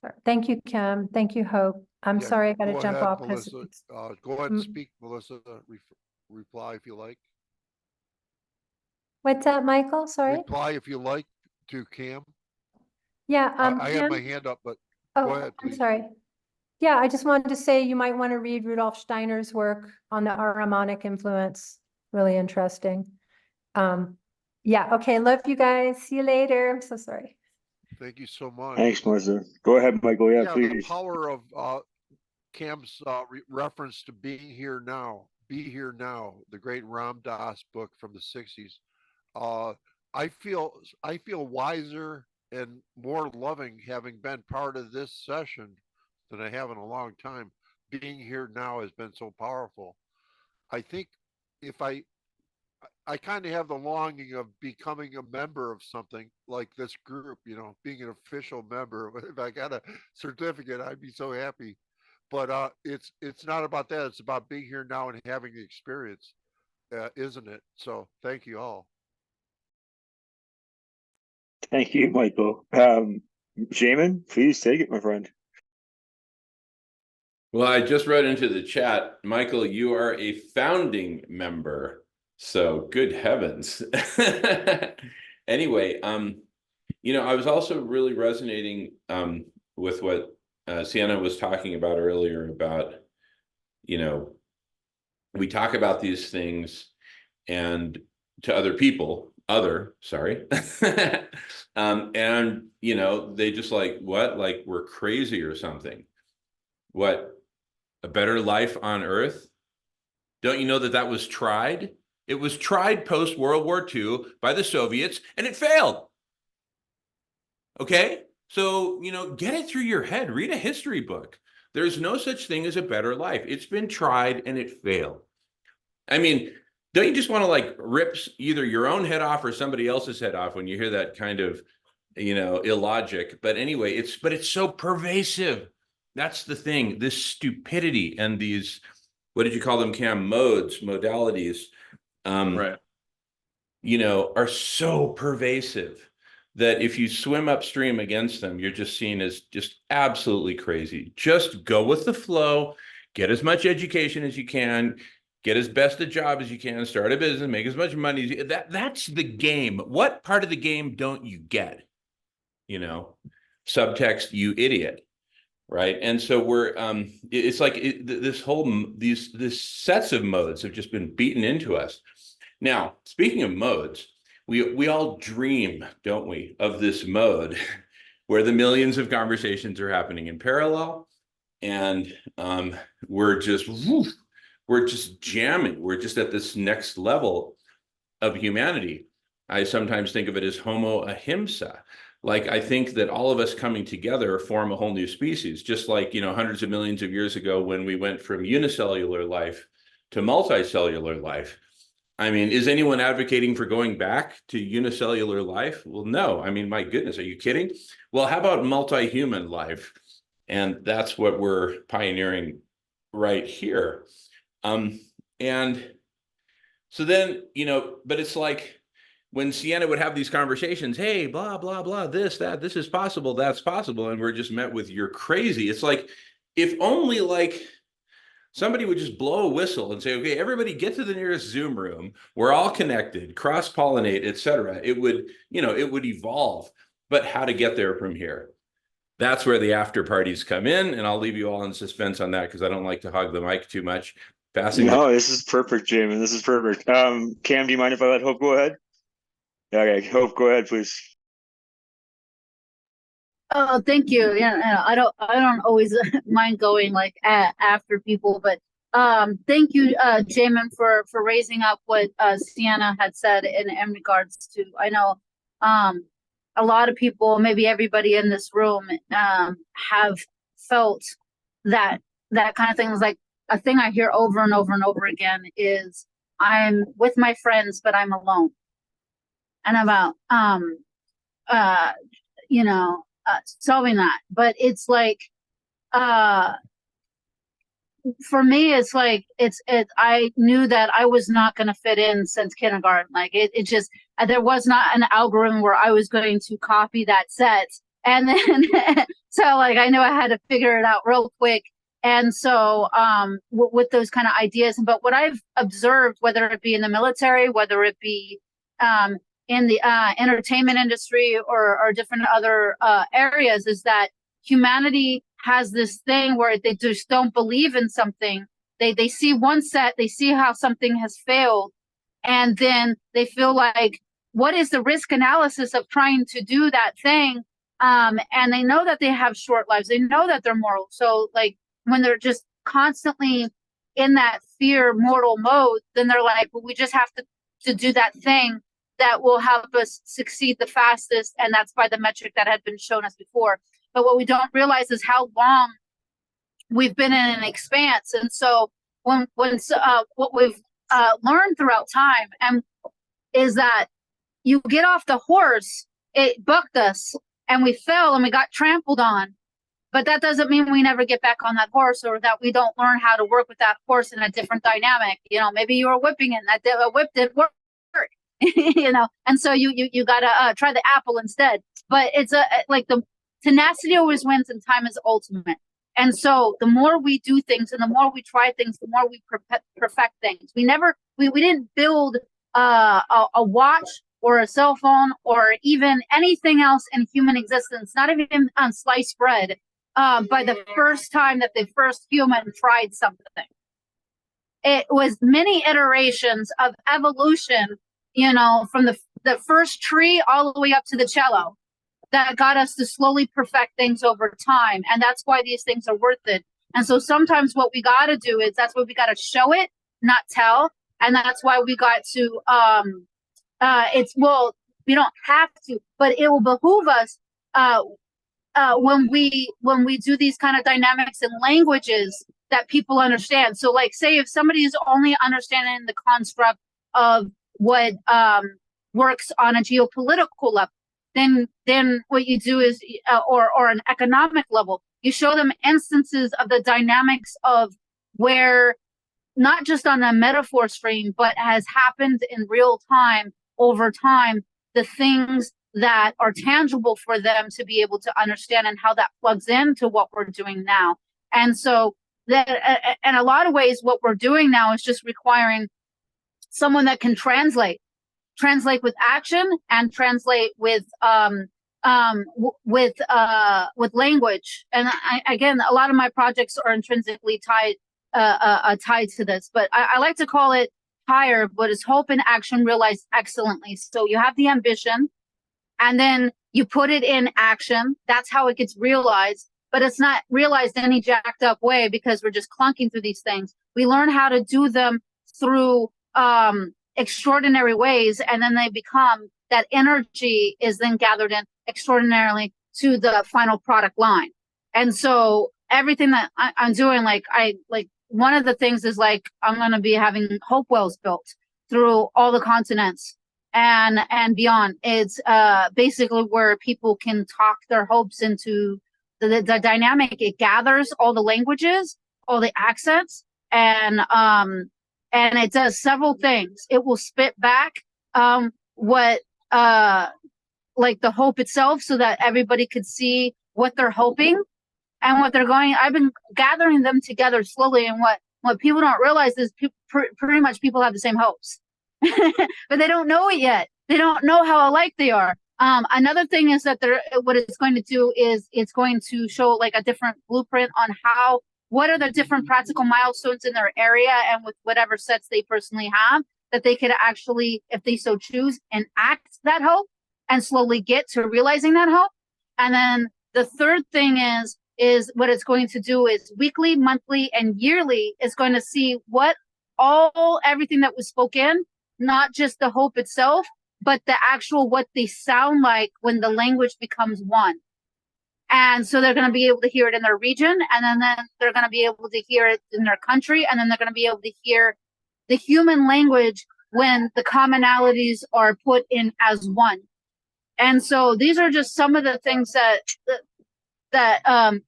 Speaker 8: Sorry. Thank you, Kim. Thank you, Hope. I'm
Speaker 5: Yeah,
Speaker 8: sorry, I gotta
Speaker 5: go
Speaker 8: jump
Speaker 5: ahead,
Speaker 8: off. 'cause
Speaker 5: Melissa.
Speaker 8: it's-
Speaker 5: Go ahead and
Speaker 8: Mm.
Speaker 5: speak, Melissa. Reply if you like.
Speaker 8: What's that, Michael? Sorry?
Speaker 5: Reply if you like to Cam.
Speaker 8: Yeah,
Speaker 5: I had my
Speaker 8: Kim?
Speaker 5: hand up, but
Speaker 8: Oh,
Speaker 5: go ahead,
Speaker 8: I'm
Speaker 5: please.
Speaker 8: sorry. Yeah, I just wanted to say you might want to read Rudolf Steiner's work on the Aramonic influence. Really interesting. Yeah, okay, love you guys. See you later. I'm so sorry.
Speaker 5: Thank you so much.
Speaker 3: Thanks, Melissa. Go ahead, Michael. Yeah,
Speaker 5: The
Speaker 3: please.
Speaker 5: power of Cam's reference to being here now, be here now, the great Ram Dass book from the 60s. I feel wiser and more loving having been part of this session than I have in a long time. Being here now has been so powerful. I think if I kind of have the longing of becoming a member of something like this group, you know, being an official member. If I got a certificate, I'd be so happy. But it's not about that. It's about being here now and having the experience, isn't it? So thank you all.
Speaker 3: Thank you, Michael. Jamin, please take it, my friend.
Speaker 1: Well, I just wrote into the chat, Michael, you are a founding member. So good heavens. Anyway, you know, I was also really resonating with what Sienna was talking about earlier about, you know, we talk about these things and to other people, and you know, they just like, what, like we're crazy or something. What, a better life on Earth? Don't you know that that was tried? It was tried post World War II by the Soviets and it failed. Okay, so, you know, get it through your head, read a history book. There's no such thing as a better life. It's been tried and it failed. I mean, don't you just want to like rip either your own head off or somebody else's head off when you hear that kind of, you know, illogic? But anyway, it's so pervasive. That's the thing, this stupidity and these, what did you call them, Cam? Modalities,
Speaker 7: Right.
Speaker 1: you know, are so pervasive that if you swim upstream against them, you're just seen as just absolutely crazy. Just go with the flow, get as much education as you can, get as best a job as you can, start a business, make as much money as you, that's the game. What part of the game don't you get? You know, subtext, you idiot. Right. And so we're it's like this whole these sets of modes have just been beaten into us. Now, speaking of modes, we all dream, don't we, of this mode where the millions of conversations are happening in parallel, and we're just jamming. We're just at this next level of humanity. I sometimes think of it as Homo ahimsa. Like, I think that all of us coming together form a whole new species, just like, you know, hundreds of millions of years ago when we went from unicellular life to multicellular life. I mean, is anyone advocating for going back to unicellular life? Well, no. I mean, my goodness, are you kidding? Well, how about multi-human life? And that's what we're pioneering right here. And so then, you know, but it's like when Sienna would have these conversations, hey, blah, blah, blah, this, that, this is possible, that's possible. And we're just met with, you're crazy. It's like, if only like somebody would just blow a whistle and say, okay, everybody get to the nearest Zoom room. We're all connected, cross-pollinate, et cetera. It would, you know, it would evolve. But how to get there from here? That's where the after parties come in. And I'll leave you all in suspense on that because I don't like to hog the mic too much. passing.
Speaker 3: No, this is perfect, Jamin. This is perfect. Cam, do you mind if I let Hope go ahead? Okay, Hope, go ahead, please.
Speaker 6: Oh, thank you. Yeah, I don't always mind going like after people, but thank you, Jamin, for raising up what Sienna had said in regards to. I know a lot of people, maybe everybody in this room, have felt that kind of thing. Is like a thing I hear over and over and over again is I'm with my friends, but I'm alone. And about you know, solving that. But it's like, for me, it's like, I knew that I was not going to fit in since kindergarten. Like it just, there was not an algorithm where I was going to copy that set. And then, so like, I knew I had to figure it out real quick. And so, with those kind of ideas, but what I've observed, whether it be in the military, whether it be, in the entertainment industry or different other areas, is that humanity has this thing where they just don't believe in something. They see one set, they see how something has failed, and then they feel like, what is the risk analysis of trying to do that thing? And they know that they have short lives. They know that they're mortal. So like when they're just constantly in that fear mortal mode, then they're like, well, we just have to do that thing that will help us succeed the fastest. And that's by the metric that had been shown us before. But what we don't realize is how long we've been in an expanse. And so what we've learned throughout time is that you get off the horse, it bucked us and we fell and we got trampled on. But that doesn't mean we never get back on that horse, or that we don't learn how to work with that horse in a different dynamic. You know, maybe you were whipping it and that whip didn't work. You know, and so you gotta try the apple instead. But it's like the tenacity always wins and time is ultimate. And so the more we do things and the more we try things, the more we perfect things. We didn't build a watch or a cell phone or even anything else in human existence, not even on sliced bread, by the first time that the first human tried something. It was many iterations of evolution, you know, from the first tree all the way up to the cello, that got us to slowly perfect things over time. And that's why these things are worth it. And so sometimes what we got to do is, that's why we got to show it, not tell. And that's why we got to, we don't have to, but it will behoove us, when we do these kind of dynamics and languages that people understand. So like, say if somebody is only understanding the construct of what works on a geopolitical level, then what you do is, or an economic level, you show them instances of the dynamics of where, not just on a metaphor stream, but has happened in real time, over time, the things that are tangible for them to be able to understand, and how that plugs into what we're doing now. And so that, in a lot of ways, what we're doing now is just requiring someone that can translate with action and translate with language. And again, a lot of my projects are intrinsically tied to this, but I like to call it higher, but it's hope and action realized excellently. So you have the ambition, and then you put it in action. That's how it gets realized, but it's not realized in any jacked up way because we're just clunking through these things. We learn how to do them through extraordinary ways, and then they become, that energy is then gathered in extraordinarily to the final product line. And so everything that I'm doing, like one of the things is like, I'm going to be having hope wells built through all the continents and beyond. It's basically where people can talk their hopes into the dynamic. It gathers all the languages, all the accents, and it does several things. It will spit back what like the hope itself, so that everybody could see what they're hoping and what they're going. I've been gathering them together slowly, and what people don't realize is pretty much people have the same hopes, but they don't know it yet. They don't know how alike they are. Another thing is that what it's going to do is it's going to show like a different blueprint on how what are the different practical milestones in their area and with whatever sets they personally have that they could actually, if they so choose, enact that hope and slowly get to realizing that hope. And then the third thing is what it's going to do is weekly, monthly, and yearly is going to see what everything that was spoken, not just the hope itself, but the actual what they sound like when the language becomes one. And so they're going to be able to hear it in their region, and then they're going to be able to hear it in their country, and then they're going to be able to hear the human language when the commonalities are put in as one. And so these are just some of the things that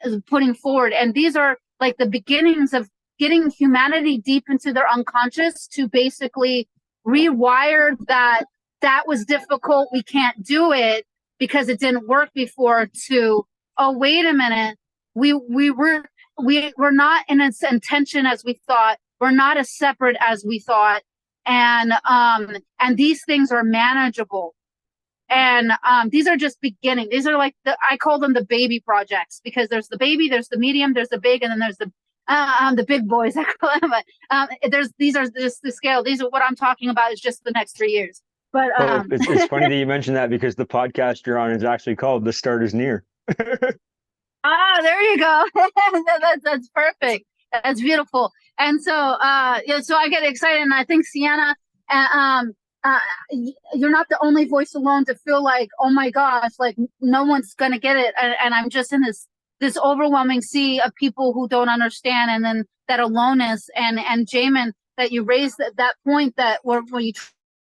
Speaker 6: is putting forward, and these are like the beginnings of getting humanity deep into their unconscious to basically rewire that was difficult, we can't do it because it didn't work before, to, oh, wait a minute, we're not in its intention as we thought, we're not as separate as we thought, and these things are manageable. And these are just beginning. These are like I call them the baby projects, because there's the baby, there's the medium, there's the big, and then there's the big boys. I call them. But these are just the scale. These are what I'm talking about is just the next 3 years. But
Speaker 3: it's funny that you mentioned that, because the podcast you're on is actually called "The Start Is Near."
Speaker 6: There you go. That's perfect. That's beautiful. And so so I get excited, and I think Sienna, you're not the only voice alone to feel like, oh my gosh, like no one's gonna get it, and I'm just in this overwhelming sea of people who don't understand, and then that aloneness. And Jamin, that you raised that point that where you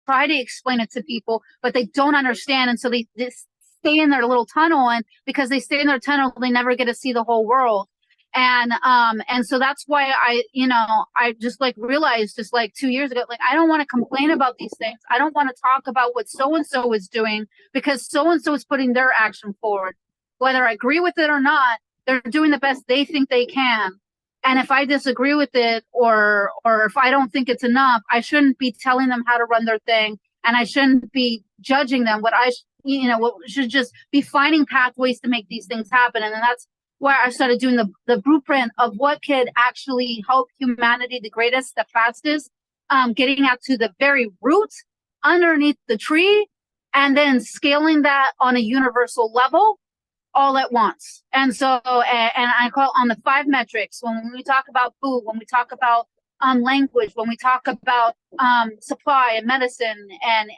Speaker 6: try to explain it to people, but they don't understand, and so they just stay in their little tunnel, and because they stay in their tunnel, they never get to see the whole world. And so that's why I just like realized just like 2 years ago, like, I don't want to complain about these things. I don't want to talk about what so-and-so is doing, because so-and-so is putting their action forward. Whether I agree with it or not, they're doing the best they think they can. And if I disagree with it, or if I don't think it's enough, I shouldn't be telling them how to run their thing, and I shouldn't be judging them. What should just be finding pathways to make these things happen. And then that's where I started doing the blueprint of what could actually help humanity the greatest, the fastest, getting out to the very root underneath the tree, and then scaling that on a universal level all at once. And so, and I call on the 5 metrics, when we talk about food, when we talk about language, when we talk about supply and medicine and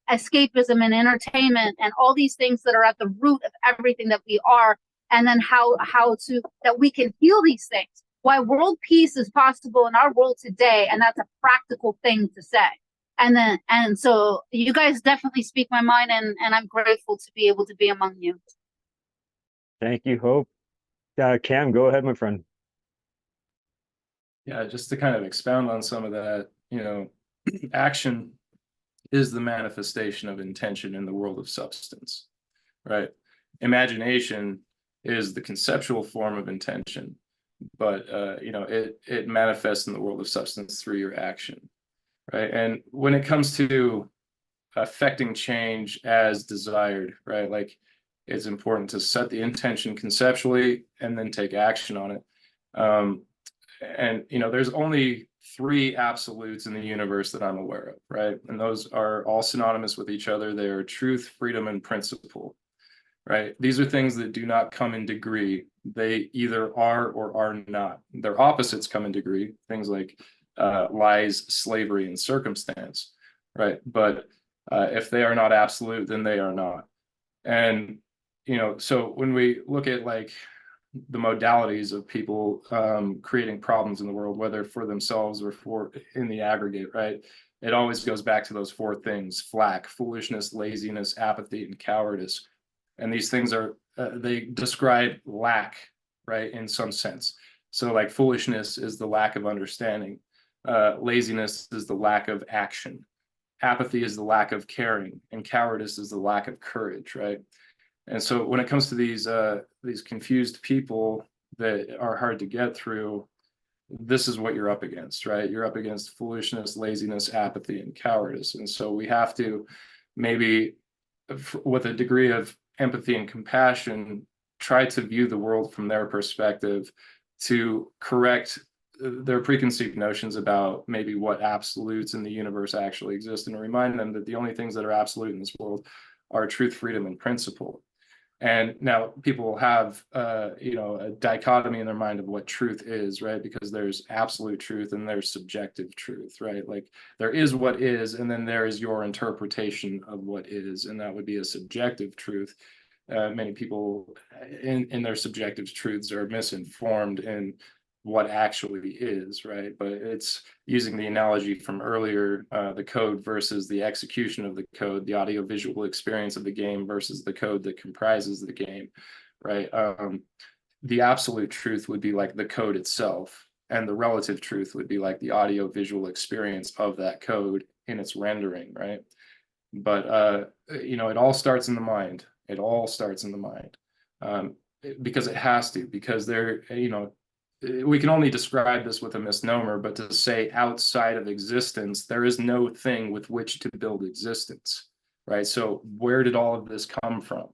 Speaker 6: escapism and entertainment and all these things that are at the root of everything that we are, and then how to that we can heal these things. Why world peace is possible in our world today, and that's a practical thing to say. And so you guys definitely speak my mind, and I'm grateful to be able to be among you.
Speaker 3: Thank you, Hope. Cam, go ahead, my friend.
Speaker 7: Yeah, just to kind of expound on some of that, action is the manifestation of intention in the world of substance, right? Imagination is the conceptual form of intention, but it manifests in the world of substance through your action, right? And when it comes to affecting change as desired, right, like, it's important to set the intention conceptually and then take action on it. And there's only 3 absolutes in the universe that I'm aware of, right? And those are all synonymous with each other. They are truth, freedom, and principle, right? These are things that do not come in degree. They either are or are not. Their opposites come in degree, things like lies, slavery, and circumstance, right? But if they are not absolute, then they are not. And so when we look at like the modalities of people creating problems in the world, whether for themselves or for in the aggregate, right, it always goes back to those 4 things: flack, foolishness, laziness, apathy, and cowardice. And these things are they describe lack, right, in some sense. So like foolishness is the lack of understanding, laziness is the lack of action, apathy is the lack of caring, and cowardice is the lack of courage, right? And so when it comes to these confused people that are hard to get through, this is what you're up against, right? You're up against foolishness, laziness, apathy, and cowardice. And so we have to maybe, with a degree of empathy and compassion, try to view the world from their perspective, to correct their preconceived notions about maybe what absolutes in the universe actually exist, and remind them that the only things that are absolute in this world are truth, freedom, and principle. And now people have, you know, a dichotomy in their mind of what truth is, right? Because there's absolute truth and there's subjective truth, right? Like there is what is, and then there is your interpretation of what is, and that would be a subjective truth. Many people in their subjective truths are misinformed in what actually is, right? But it's using the analogy from earlier, the code versus the execution of the code, the audio-visual experience of the game versus the code that comprises the game, right? The absolute truth would be like the code itself, and the relative truth would be like the audio-visual experience of that code in its rendering, right? But you know, it all starts in the mind. It all starts in the mind, because it has to, because there, you know, we can only describe this with a misnomer, but to say outside of existence, there is no thing with which to build existence, right? So where did all of this come from?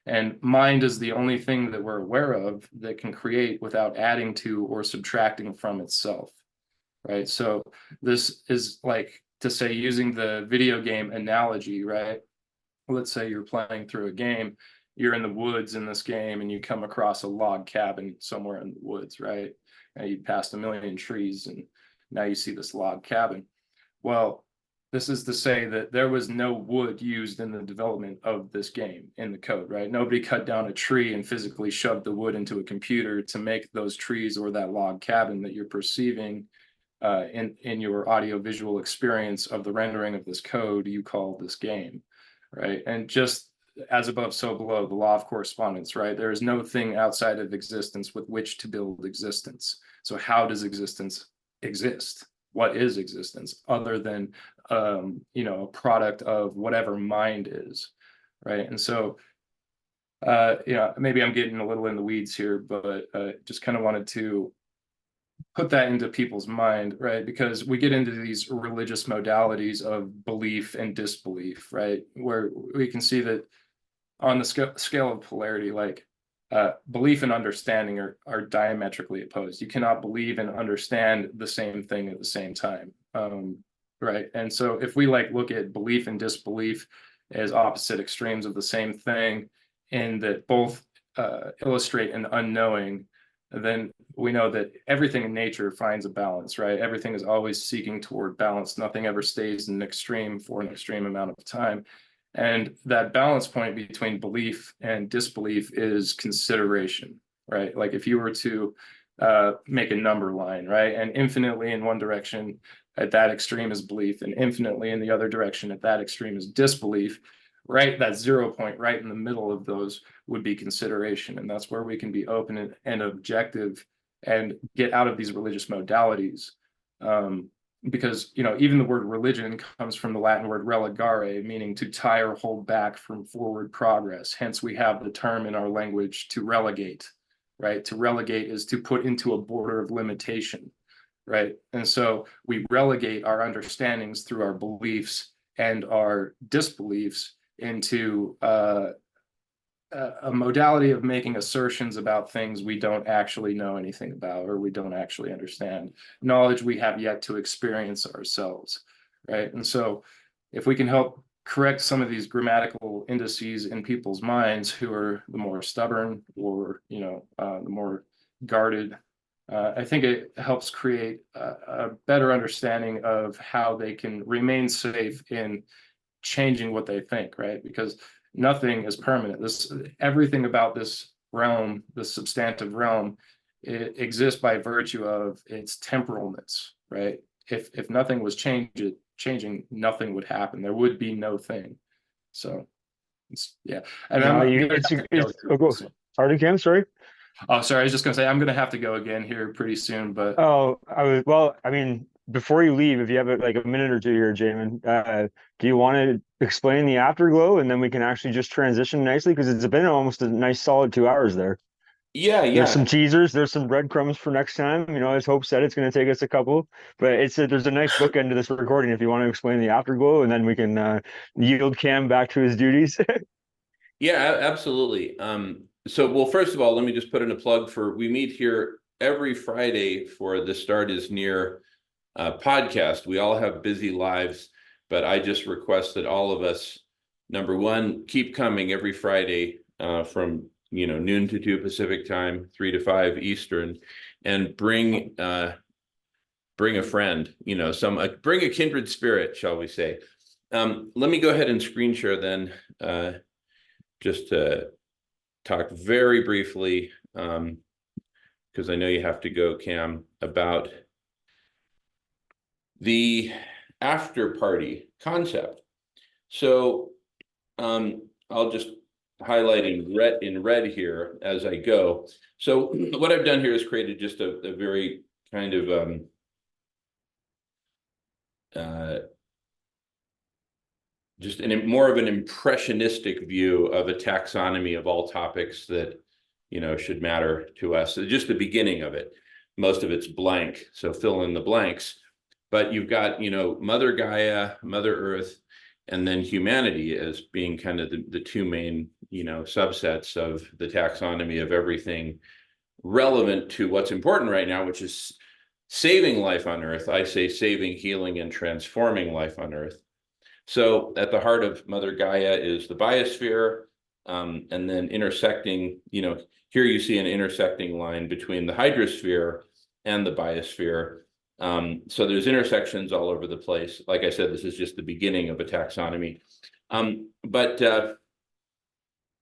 Speaker 7: And mind is the only thing that we're aware of that can create without adding to or subtracting from itself, right? So this is like, to say, using the video game analogy, right? Let's say you're playing through a game, you're in the woods in this game, and you come across a log cabin somewhere in the woods, right? And you passed a million trees, and now you see this log cabin. Well, this is to say that there was no wood used in the development of this game in the code, right? Nobody cut down a tree and physically shoved the wood into a computer to make those trees or that log cabin that you're perceiving in your audio-visual experience of the rendering of this code you call this game, right? And just as above, so below, the law of correspondence, right? There is no thing outside of existence with which to build existence. So how does existence exist? What is existence other than, you know, a product of whatever mind is, right? And so, yeah, maybe I'm getting a little in the weeds here, but just kind of wanted to put that into people's mind, right? Because we get into these religious modalities of belief and disbelief, right? Where we can see that on the scale of polarity, like belief and understanding are diametrically opposed. You cannot believe and understand the same thing at the same time, right? And so if we like look at belief and disbelief as opposite extremes of the same thing, and that both illustrate an unknowing, then we know that everything in nature finds a balance, right? Everything is always seeking toward balance. Nothing ever stays in an extreme for an extreme amount of time. And that balance point between belief and disbelief is consideration, right? Like if you were to make a number line, right? And infinitely in one direction at that extreme is belief, and infinitely in the other direction at that extreme is disbelief, right? That 0 point right in the middle of those would be consideration. And that's where we can be open and objective and get out of these religious modalities. Because, you know, even the word religion comes from the Latin word relegare, meaning to tie or hold back from forward progress. Hence, we have the term in our language to relegate, right? To relegate is to put into a border of limitation, right? And so we relegate our understandings through our beliefs and our disbeliefs into a modality of making assertions about things we don't actually know anything about, or we don't actually understand, knowledge we have yet to experience ourselves, right? And so if we can help correct some of these grammatical indices in people's minds who are the more stubborn or, you know, the more guarded, I think it helps create a better understanding of how they can remain safe in changing what they think, right? Because nothing is permanent. Everything about this realm, this substantive realm, it exists by virtue of its temporalness, right? If nothing was changing, nothing would happen. There would be no thing. So it's, yeah. And
Speaker 3: Pardon, Cam, sorry.
Speaker 7: Oh, sorry. I was just gonna say I'm gonna have to go again here pretty soon, but
Speaker 3: Oh, I mean, before you leave, if you have like a minute or two here, Jamin, do you want to explain the afterglow, and then we can actually just transition nicely, because it's been almost a nice solid 2 hours there.
Speaker 1: Yeah,
Speaker 3: There's some
Speaker 1: yeah.
Speaker 3: teasers, there's some breadcrumbs for next time. You know, as Hope said, it's going to take us a couple, but there's a nice bookend to this recording if you want to explain the afterglow, and then we can yield Cam back to his duties.
Speaker 1: Yeah, absolutely. So, well, first of all, let me just put in a plug for, we meet here every Friday for The Start Is Near podcast. We all have busy lives, but I just request that all of us, number one, keep coming every Friday from noon to 2 Pacific time, 3 to 5 Eastern, and bring a friend, bring a kindred spirit, shall we say. Let me go ahead and screen share then, just to talk very briefly, because I know you have to go, Cam, about the after party concept. So I'll just highlight in red here as I go. So what I've done here is created just a very kind of just more of an impressionistic view of a taxonomy of all topics that should matter to us. So just the beginning of it. Most of it's blank, so fill in the blanks. But you've got Mother Gaia, Mother Earth, and then humanity as being kind of the two main subsets of the taxonomy of everything relevant to what's important right now, which is saving life on Earth. I say saving, healing, and transforming life on Earth. So at the heart of Mother Gaia is the biosphere, and then intersecting, here you see an intersecting line between the hydrosphere and the biosphere. So there's intersections all over the place. Like I said, this is just the beginning of a taxonomy. But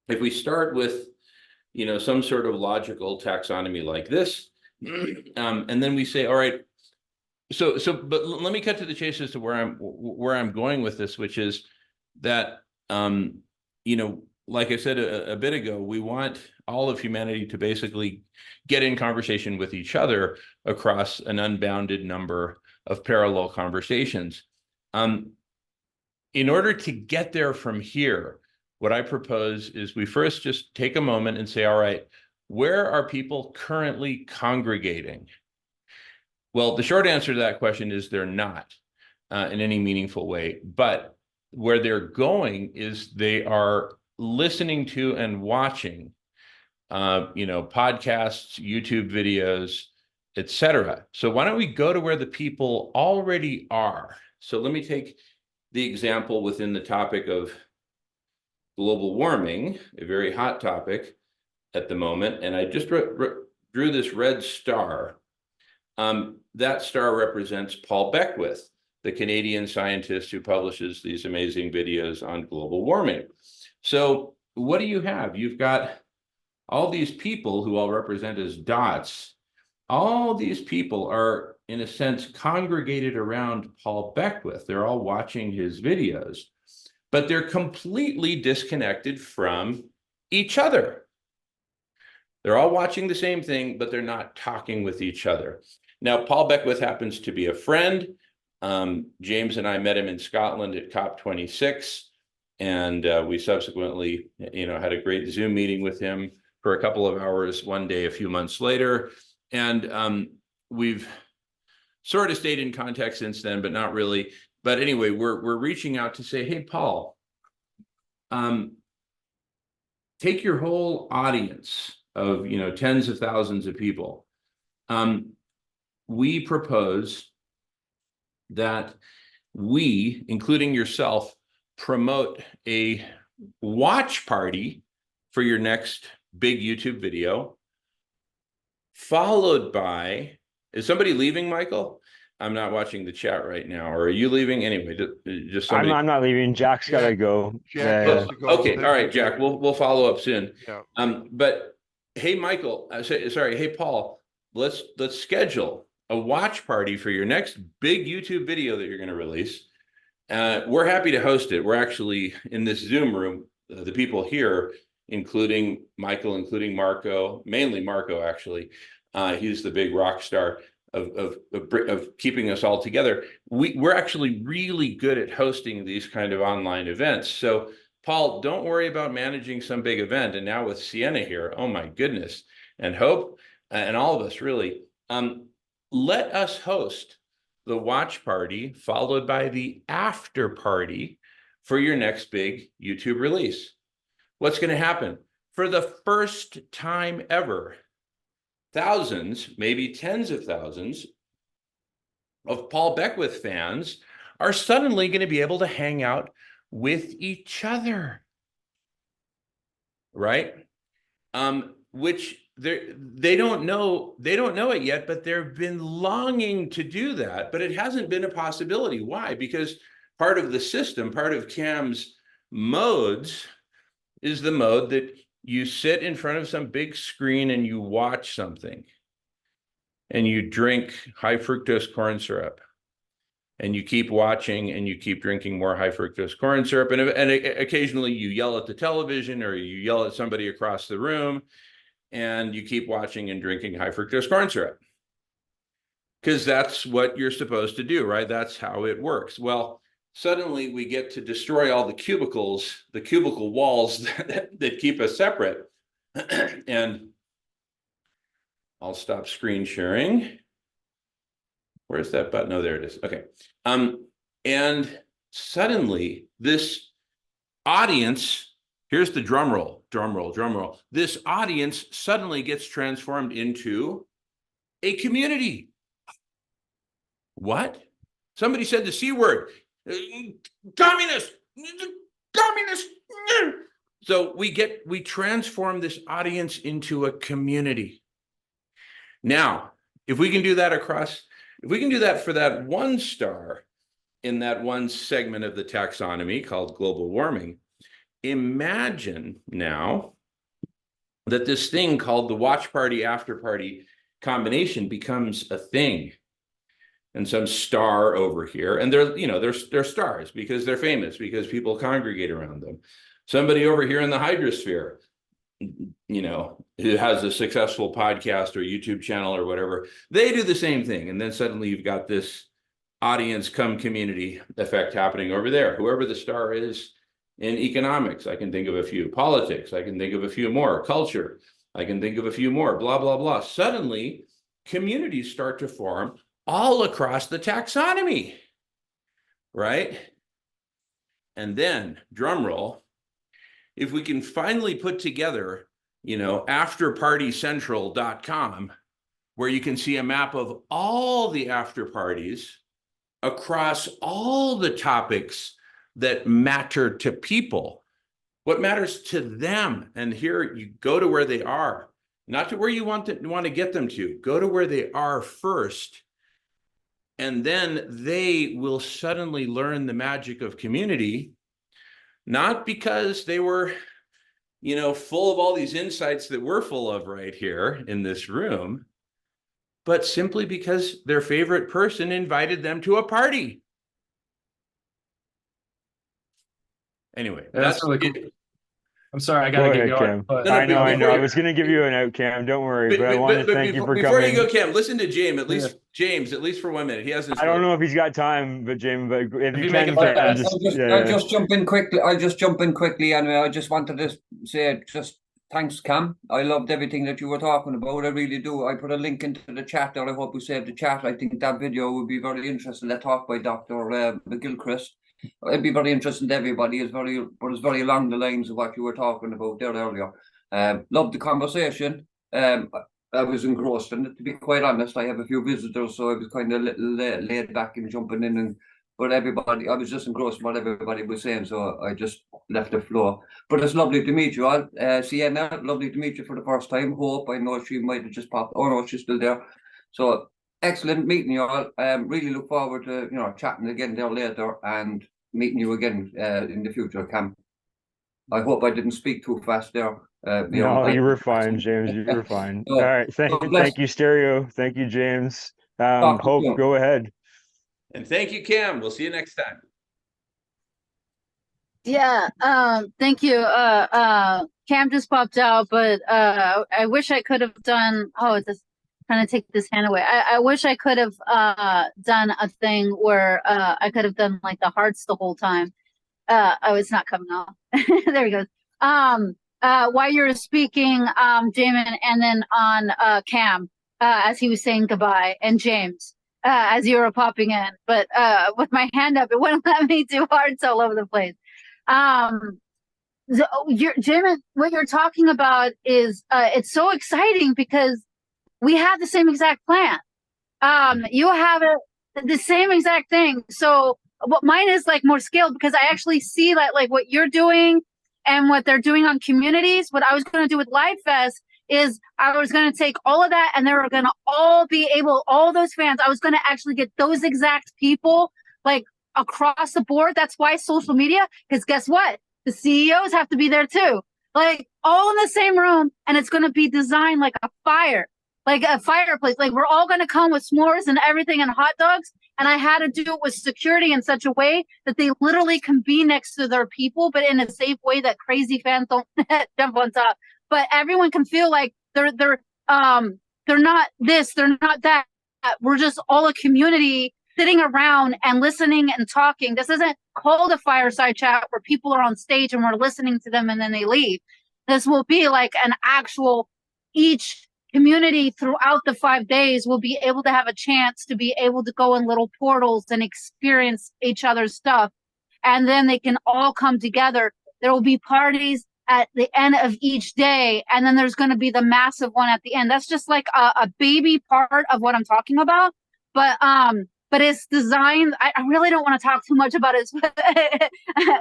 Speaker 1: if we start with, some sort of logical taxonomy like this, and then we say, all right, but let me cut to the chase as to where I'm going with this, which is that, like I said a bit ago, we want all of humanity to basically get in conversation with each other across an unbounded number of parallel conversations. In order to get there from here, what I propose is we first just take a moment and say, all right, where are people currently congregating? Well, the short answer to that question is they're not in any meaningful way, but where they're going is they are listening to and watching, podcasts, YouTube videos, etc. So why don't we go to where the people already are? So let me take the example within the topic of global warming, a very hot topic at the moment, and I just drew this red star. That star represents Paul Beckwith, the Canadian scientist who publishes these amazing videos on global warming. So what do you have? You've got all these people who I'll represent as dots. All these people are, in a sense, congregated around Paul Beckwith. They're all watching his videos, but they're completely disconnected from each other. They're all watching the same thing, but they're not talking with each other. Now, Paul Beckwith happens to be a friend. James and I met him in Scotland at COP26, and we subsequently, had a great Zoom meeting with him for a couple of hours one day a few months later. And we've sort of stayed in contact since then, but not really. But anyway, we're reaching out to say, hey, Paul, take your whole audience of tens of thousands of people. We propose that we, including yourself, promote a watch party for your next big YouTube video, followed by, is somebody leaving, Michael? I'm not watching the chat right now. Or are you leaving? Anyway, just somebody.
Speaker 3: I'm not leaving. Jack's got to go.
Speaker 5: Jack has to go.
Speaker 1: Okay, all right, Jack. We'll follow up soon.
Speaker 5: Yeah.
Speaker 1: But hey, Michael. Sorry, hey, Paul. Let's schedule a watch party for your next big YouTube video that you're going to release. We're happy to host it. We're actually in this Zoom room. The people here, including Michael, including Marco, mainly Marco, actually. He's the big rock star of keeping us all together. We're actually really good at hosting these kind of online events. So, Paul, don't worry about managing some big event. And now with Sienna here, oh my goodness, and Hope, and all of us really, let us host the watch party followed by the after party for your next big YouTube release. What's going to happen? For the first time ever, thousands, maybe tens of thousands of Paul Beckwith fans are suddenly going to be able to hang out with each other, right? Which they don't know it yet, but they've been longing to do that, but it hasn't been a possibility. Why? Because part of the system, part of CAM's modes is the mode that you sit in front of some big screen and you watch something and you drink high fructose corn syrup and you keep watching and you keep drinking more high fructose corn syrup. And occasionally you yell at the television or you yell at somebody across the room and you keep watching and drinking high fructose corn syrup. Because that's what you're supposed to do, right? That's how it works. Well, suddenly we get to destroy all the cubicles, the cubicle walls that keep us separate. And I'll stop screen sharing. Where's that button? Oh, there it is. Okay. And suddenly this audience, here's the drum roll, drum roll, drum roll. This audience suddenly gets transformed into a community. What? Somebody said the C word. Communist. Communist. So we transform this audience into a community. Now, if we can do that for that one star in that one segment of the taxonomy called global warming, imagine now that this thing called the watch party after party combination becomes a thing. And some star over here, and they're stars because they're famous, because people congregate around them. Somebody over here in the hydrosphere, who has a successful podcast or YouTube channel or whatever, they do the same thing. And then suddenly you've got this audience come community effect happening over there. Whoever the star is in economics, I can think of a few. Politics, I can think of a few more. Culture, I can think of a few more. Blah, blah, blah. Suddenly, communities start to form all across the taxonomy, right? And then, drum roll, if we can finally put together, afterpartycentral.com, where you can see a map of all the after parties across all the topics that matter to people, what matters to them. And here you go to where they are, not to where you want to get them to. Go to where they are first. And then they will suddenly learn the magic of community, not because they were, full of all these insights that we're full of right here in this room, but simply because their favorite person invited them to a party. Anyway,
Speaker 7: That's really cool. I'm sorry, I
Speaker 3: Go
Speaker 7: gotta
Speaker 3: ahead,
Speaker 7: get going.
Speaker 3: Cam.
Speaker 7: But
Speaker 1: No,
Speaker 3: I know.
Speaker 1: before
Speaker 3: I
Speaker 1: you-
Speaker 3: was going to give you an out, Cam. Don't worry, but I want to thank you for
Speaker 1: before
Speaker 3: coming.
Speaker 1: you go, Cam, listen to James, at least for 1 minute. He hasn't
Speaker 3: I don't
Speaker 1: spoken.
Speaker 3: know if he's got time, but James, but if
Speaker 7: If
Speaker 3: you
Speaker 7: you make
Speaker 3: can,
Speaker 7: it fast,
Speaker 3: Cam,
Speaker 9: I'll just jump in quickly. I'll just jump in quickly anyway. I just wanted to say thanks, Cam. I loved everything that you were talking about. I really do. I put a link into the chat there. I hope you saved the chat. I think that video would be very interesting. That talk by Dr. McGilchrist. It'd be very interesting to everybody. It's very along the lines of what you were talking about there earlier. Loved the conversation. I was engrossed in it, to be quite honest. I have a few visitors, so I was kind of a little laid back and jumping in. But everybody, I was just engrossed in what everybody was saying, so I just left the floor. But it's lovely to meet you all. Sienna, lovely to meet you for the first time. Hope, I know she might have just popped. Oh no, she's still there. So excellent meeting you all. Really look forward to chatting again there later and meeting you again in the future, Cam. I hope I didn't speak too fast there.
Speaker 3: No, you were fine, James. You were fine.
Speaker 9: So,
Speaker 3: All right. Thank you, Stereo. Thank you, James. Hope, go ahead.
Speaker 1: And thank you, Cam. We'll see you next time.
Speaker 6: Yeah, thank you. Cam just popped out, but I wish I could have done, it's trying to take this hand away. I wish I could have done a thing where I could have done like the hearts the whole time. It's not coming off. There he goes. While you were speaking, Jamin, and then on Cam, as he was saying goodbye, and James, as you were popping in. But with my hand up, it wouldn't let me do hearts all over the place. Jamin, what you're talking about is it's so exciting because we have the same exact plan. You have the same exact thing. So what mine is like more scaled because I actually see that like what you're doing and what they're doing on communities. What I was going to do with Live Fest is I was going to take all of that and they were going to all be able, all those fans, I was going to actually get those exact people like across the board. That's why social media, because guess what? The CEOs have to be there too. Like all in the same room, and it's going to be designed like a fire, like a fireplace. Like we're all going to come with s'mores and everything and hot dogs. And I had to do it with security in such a way that they literally can be next to their people, but in a safe way that crazy fans don't jump on top. But everyone can feel like they're not this, they're not that. We're just all a community sitting around and listening and talking. This isn't called a fireside chat where people are on stage and we're listening to them and then they leave. This will be like an actual, each community throughout the 5 days will be able to have a chance to be able to go in little portals and experience each other's stuff. And then they can all come together. There will be parties at the end of each day. And then there's going to be the massive one at the end. That's just like a baby part of what I'm talking about. But it's designed. I really don't want to talk too much about it. I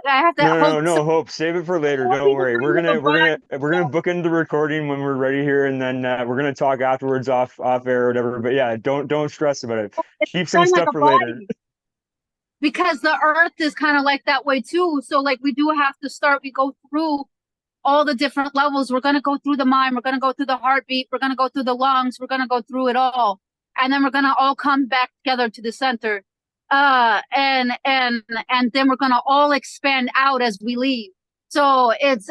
Speaker 6: have to.
Speaker 3: No, Hope. Save it for later. Don't worry. We're gonna book into the recording when we're ready here, and then we're gonna talk afterwards off air or whatever. But yeah, don't stress about it. Keep some stuff for later.
Speaker 6: Because the earth is kind of like that way too. So like we do have to start. We go through all the different levels. We're gonna go through the mind. We're gonna go through the heartbeat. We're gonna go through the lungs. We're gonna go through it all. And then we're gonna all come back together to the center, and then we're gonna all expand out as we leave. So it's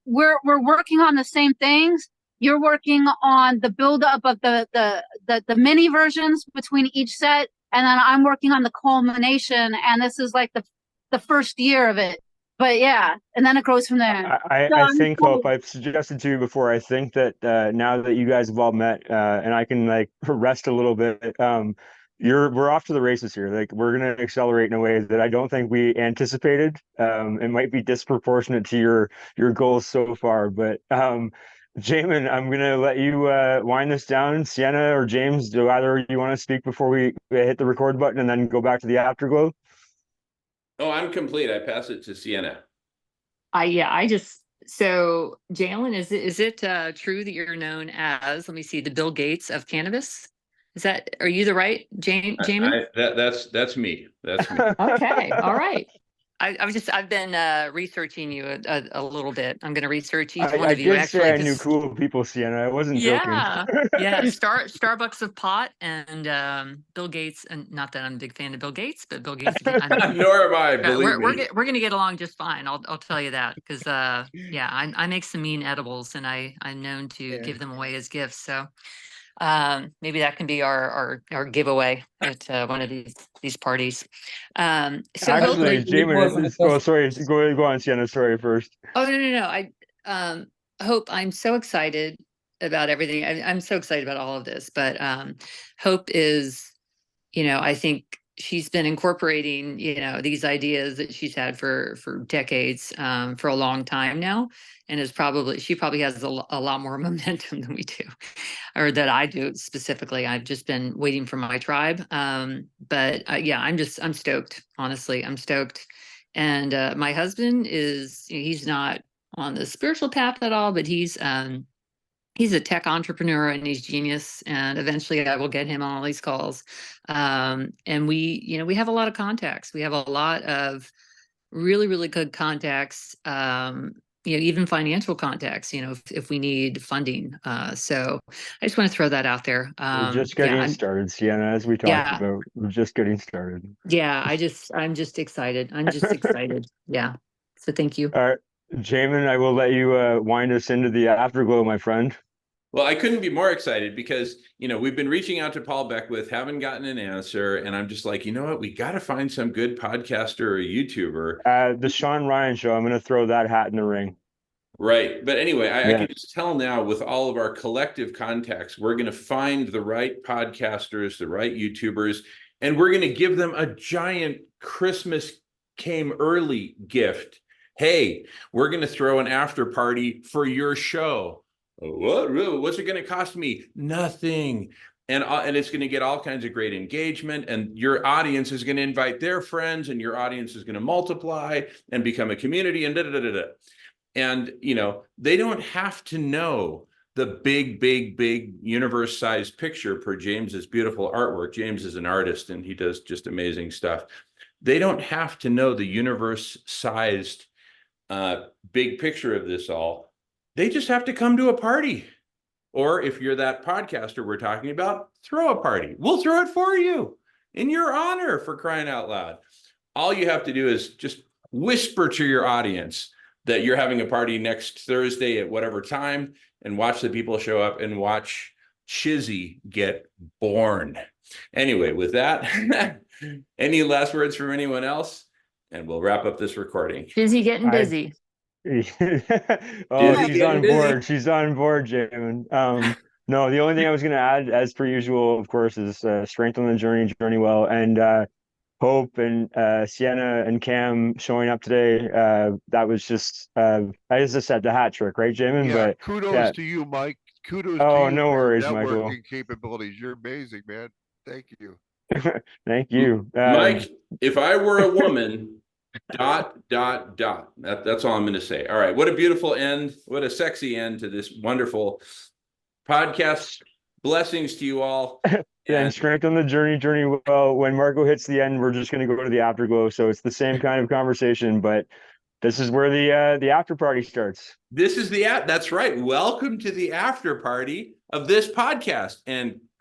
Speaker 6: we're working on the same things. You're working on the buildup of the mini versions between each set, and then I'm working on the culmination. And this is like the first year of it. But yeah, and then it grows from there.
Speaker 3: I think, Hope, I've suggested to you before, I think that now that you guys have all met and I can like rest a little bit, we're off to the races here. Like we're gonna accelerate in a way that I don't think we anticipated. It might be disproportionate to your goals so far, but Jamin, I'm gonna let you wind this down. Sienna or James, do either of you want to speak before we hit the record button and then go back to the afterglow?
Speaker 1: Oh, I'm complete. I pass it to Sienna.
Speaker 2: So Jalen, is it true that you're known as, let me see, the Bill Gates of cannabis? Are you the right Jamin?
Speaker 1: That's me. That's me.
Speaker 2: Okay, all right. I've been researching you a little bit. I'm going to research each one of you.
Speaker 3: I did
Speaker 2: actually,
Speaker 3: say I knew cool people, Sienna. I wasn't joking.
Speaker 2: Yeah. Starbucks of pot and Bill Gates, and not that I'm a big fan of Bill Gates, but Bill Gates.
Speaker 1: Nor am I. Believe me.
Speaker 2: We're going to get along just fine. I'll tell you that because I make some mean edibles and I'm known to give them away as gifts. So maybe that can be our giveaway at one of these parties. So
Speaker 3: actually, Jamin, sorry, go on, Sienna. Sorry first.
Speaker 2: Oh no. I Hope, I'm so excited about everything. I'm so excited about all of this, but Hope is, I think she's been incorporating, these ideas that she's had for decades, for a long time now, and she probably has a lot more momentum than we do, or that I do specifically. I've just been waiting for my tribe. But I'm stoked. Honestly, I'm stoked. And my husband he's not on the spiritual path at all, but he's a tech entrepreneur and he's genius. And eventually I will get him on all these calls. And we have a lot of contacts. We have a lot of really, really good contacts, even financial contacts, if we need funding. So I just want to throw that out there.
Speaker 3: We're just getting started, Sienna, as we talked about. We're just getting started.
Speaker 2: Yeah, I'm just excited. I'm just excited. Yeah. So thank you.
Speaker 3: All right. Jamin, I will let you wind us into the afterglow, my friend.
Speaker 1: Well, I couldn't be more excited because, we've been reaching out to Paul Beckwith, haven't gotten an answer. And I'm just like, you know what? We got to find some good podcaster or YouTuber.
Speaker 3: The Sean Ryan show, I'm going to throw that hat in the ring.
Speaker 1: Right. But anyway, I can just tell now with all of our collective contacts, we're going to find the right podcasters, the right YouTubers, and we're going to give them a giant Christmas came early gift. Hey, we're going to throw an after party for your show. What's it going to cost me? Nothing. And it's going to get all kinds of great engagement, and your audience is going to invite their friends, and your audience is going to multiply and become a community, and And they don't have to know the big universe-sized picture per James's beautiful artwork. James is an artist, and he does just amazing stuff. They don't have to know the universe-sized big picture of this all. They just have to come to a party. Or if you're that podcaster we're talking about, throw a party. We'll throw it for you in your honor, for crying out loud. All you have to do is just whisper to your audience that you're having a party next Thursday at whatever time, and watch the people show up and watch Chizzy get born. Anyway, with that, any last words from anyone else? And we'll wrap up this recording.
Speaker 2: Busy getting busy.
Speaker 3: Oh,
Speaker 1: Busy,
Speaker 3: she's on
Speaker 1: busy.
Speaker 3: board. She's on board, Jamin. No, the only thing I was going to add, as per usual, of course, is strength on the journey, journey well, and Hope and Sienna and Cam showing up today. That was just, as I said, the hat trick, right, Jamin?
Speaker 5: Yeah,
Speaker 3: But
Speaker 5: kudos
Speaker 3: yeah.
Speaker 5: to you, Mike. Kudos to
Speaker 3: Oh,
Speaker 5: you
Speaker 3: no
Speaker 5: for your
Speaker 3: worries, Michael.
Speaker 5: networking capabilities. You're amazing, man. Thank you.
Speaker 3: Thank you,
Speaker 1: Mike, if I were a woman, ... That's all I'm going to say. All right. What a beautiful end. What a sexy end to this wonderful podcast. Blessings to you all.
Speaker 3: And strength on the journey, journey well. When Marco hits the end, we're just going to go to the afterglow. So it's the same kind of conversation, but this is where the after party starts.
Speaker 1: This is that's right. Welcome to the after party of this podcast. And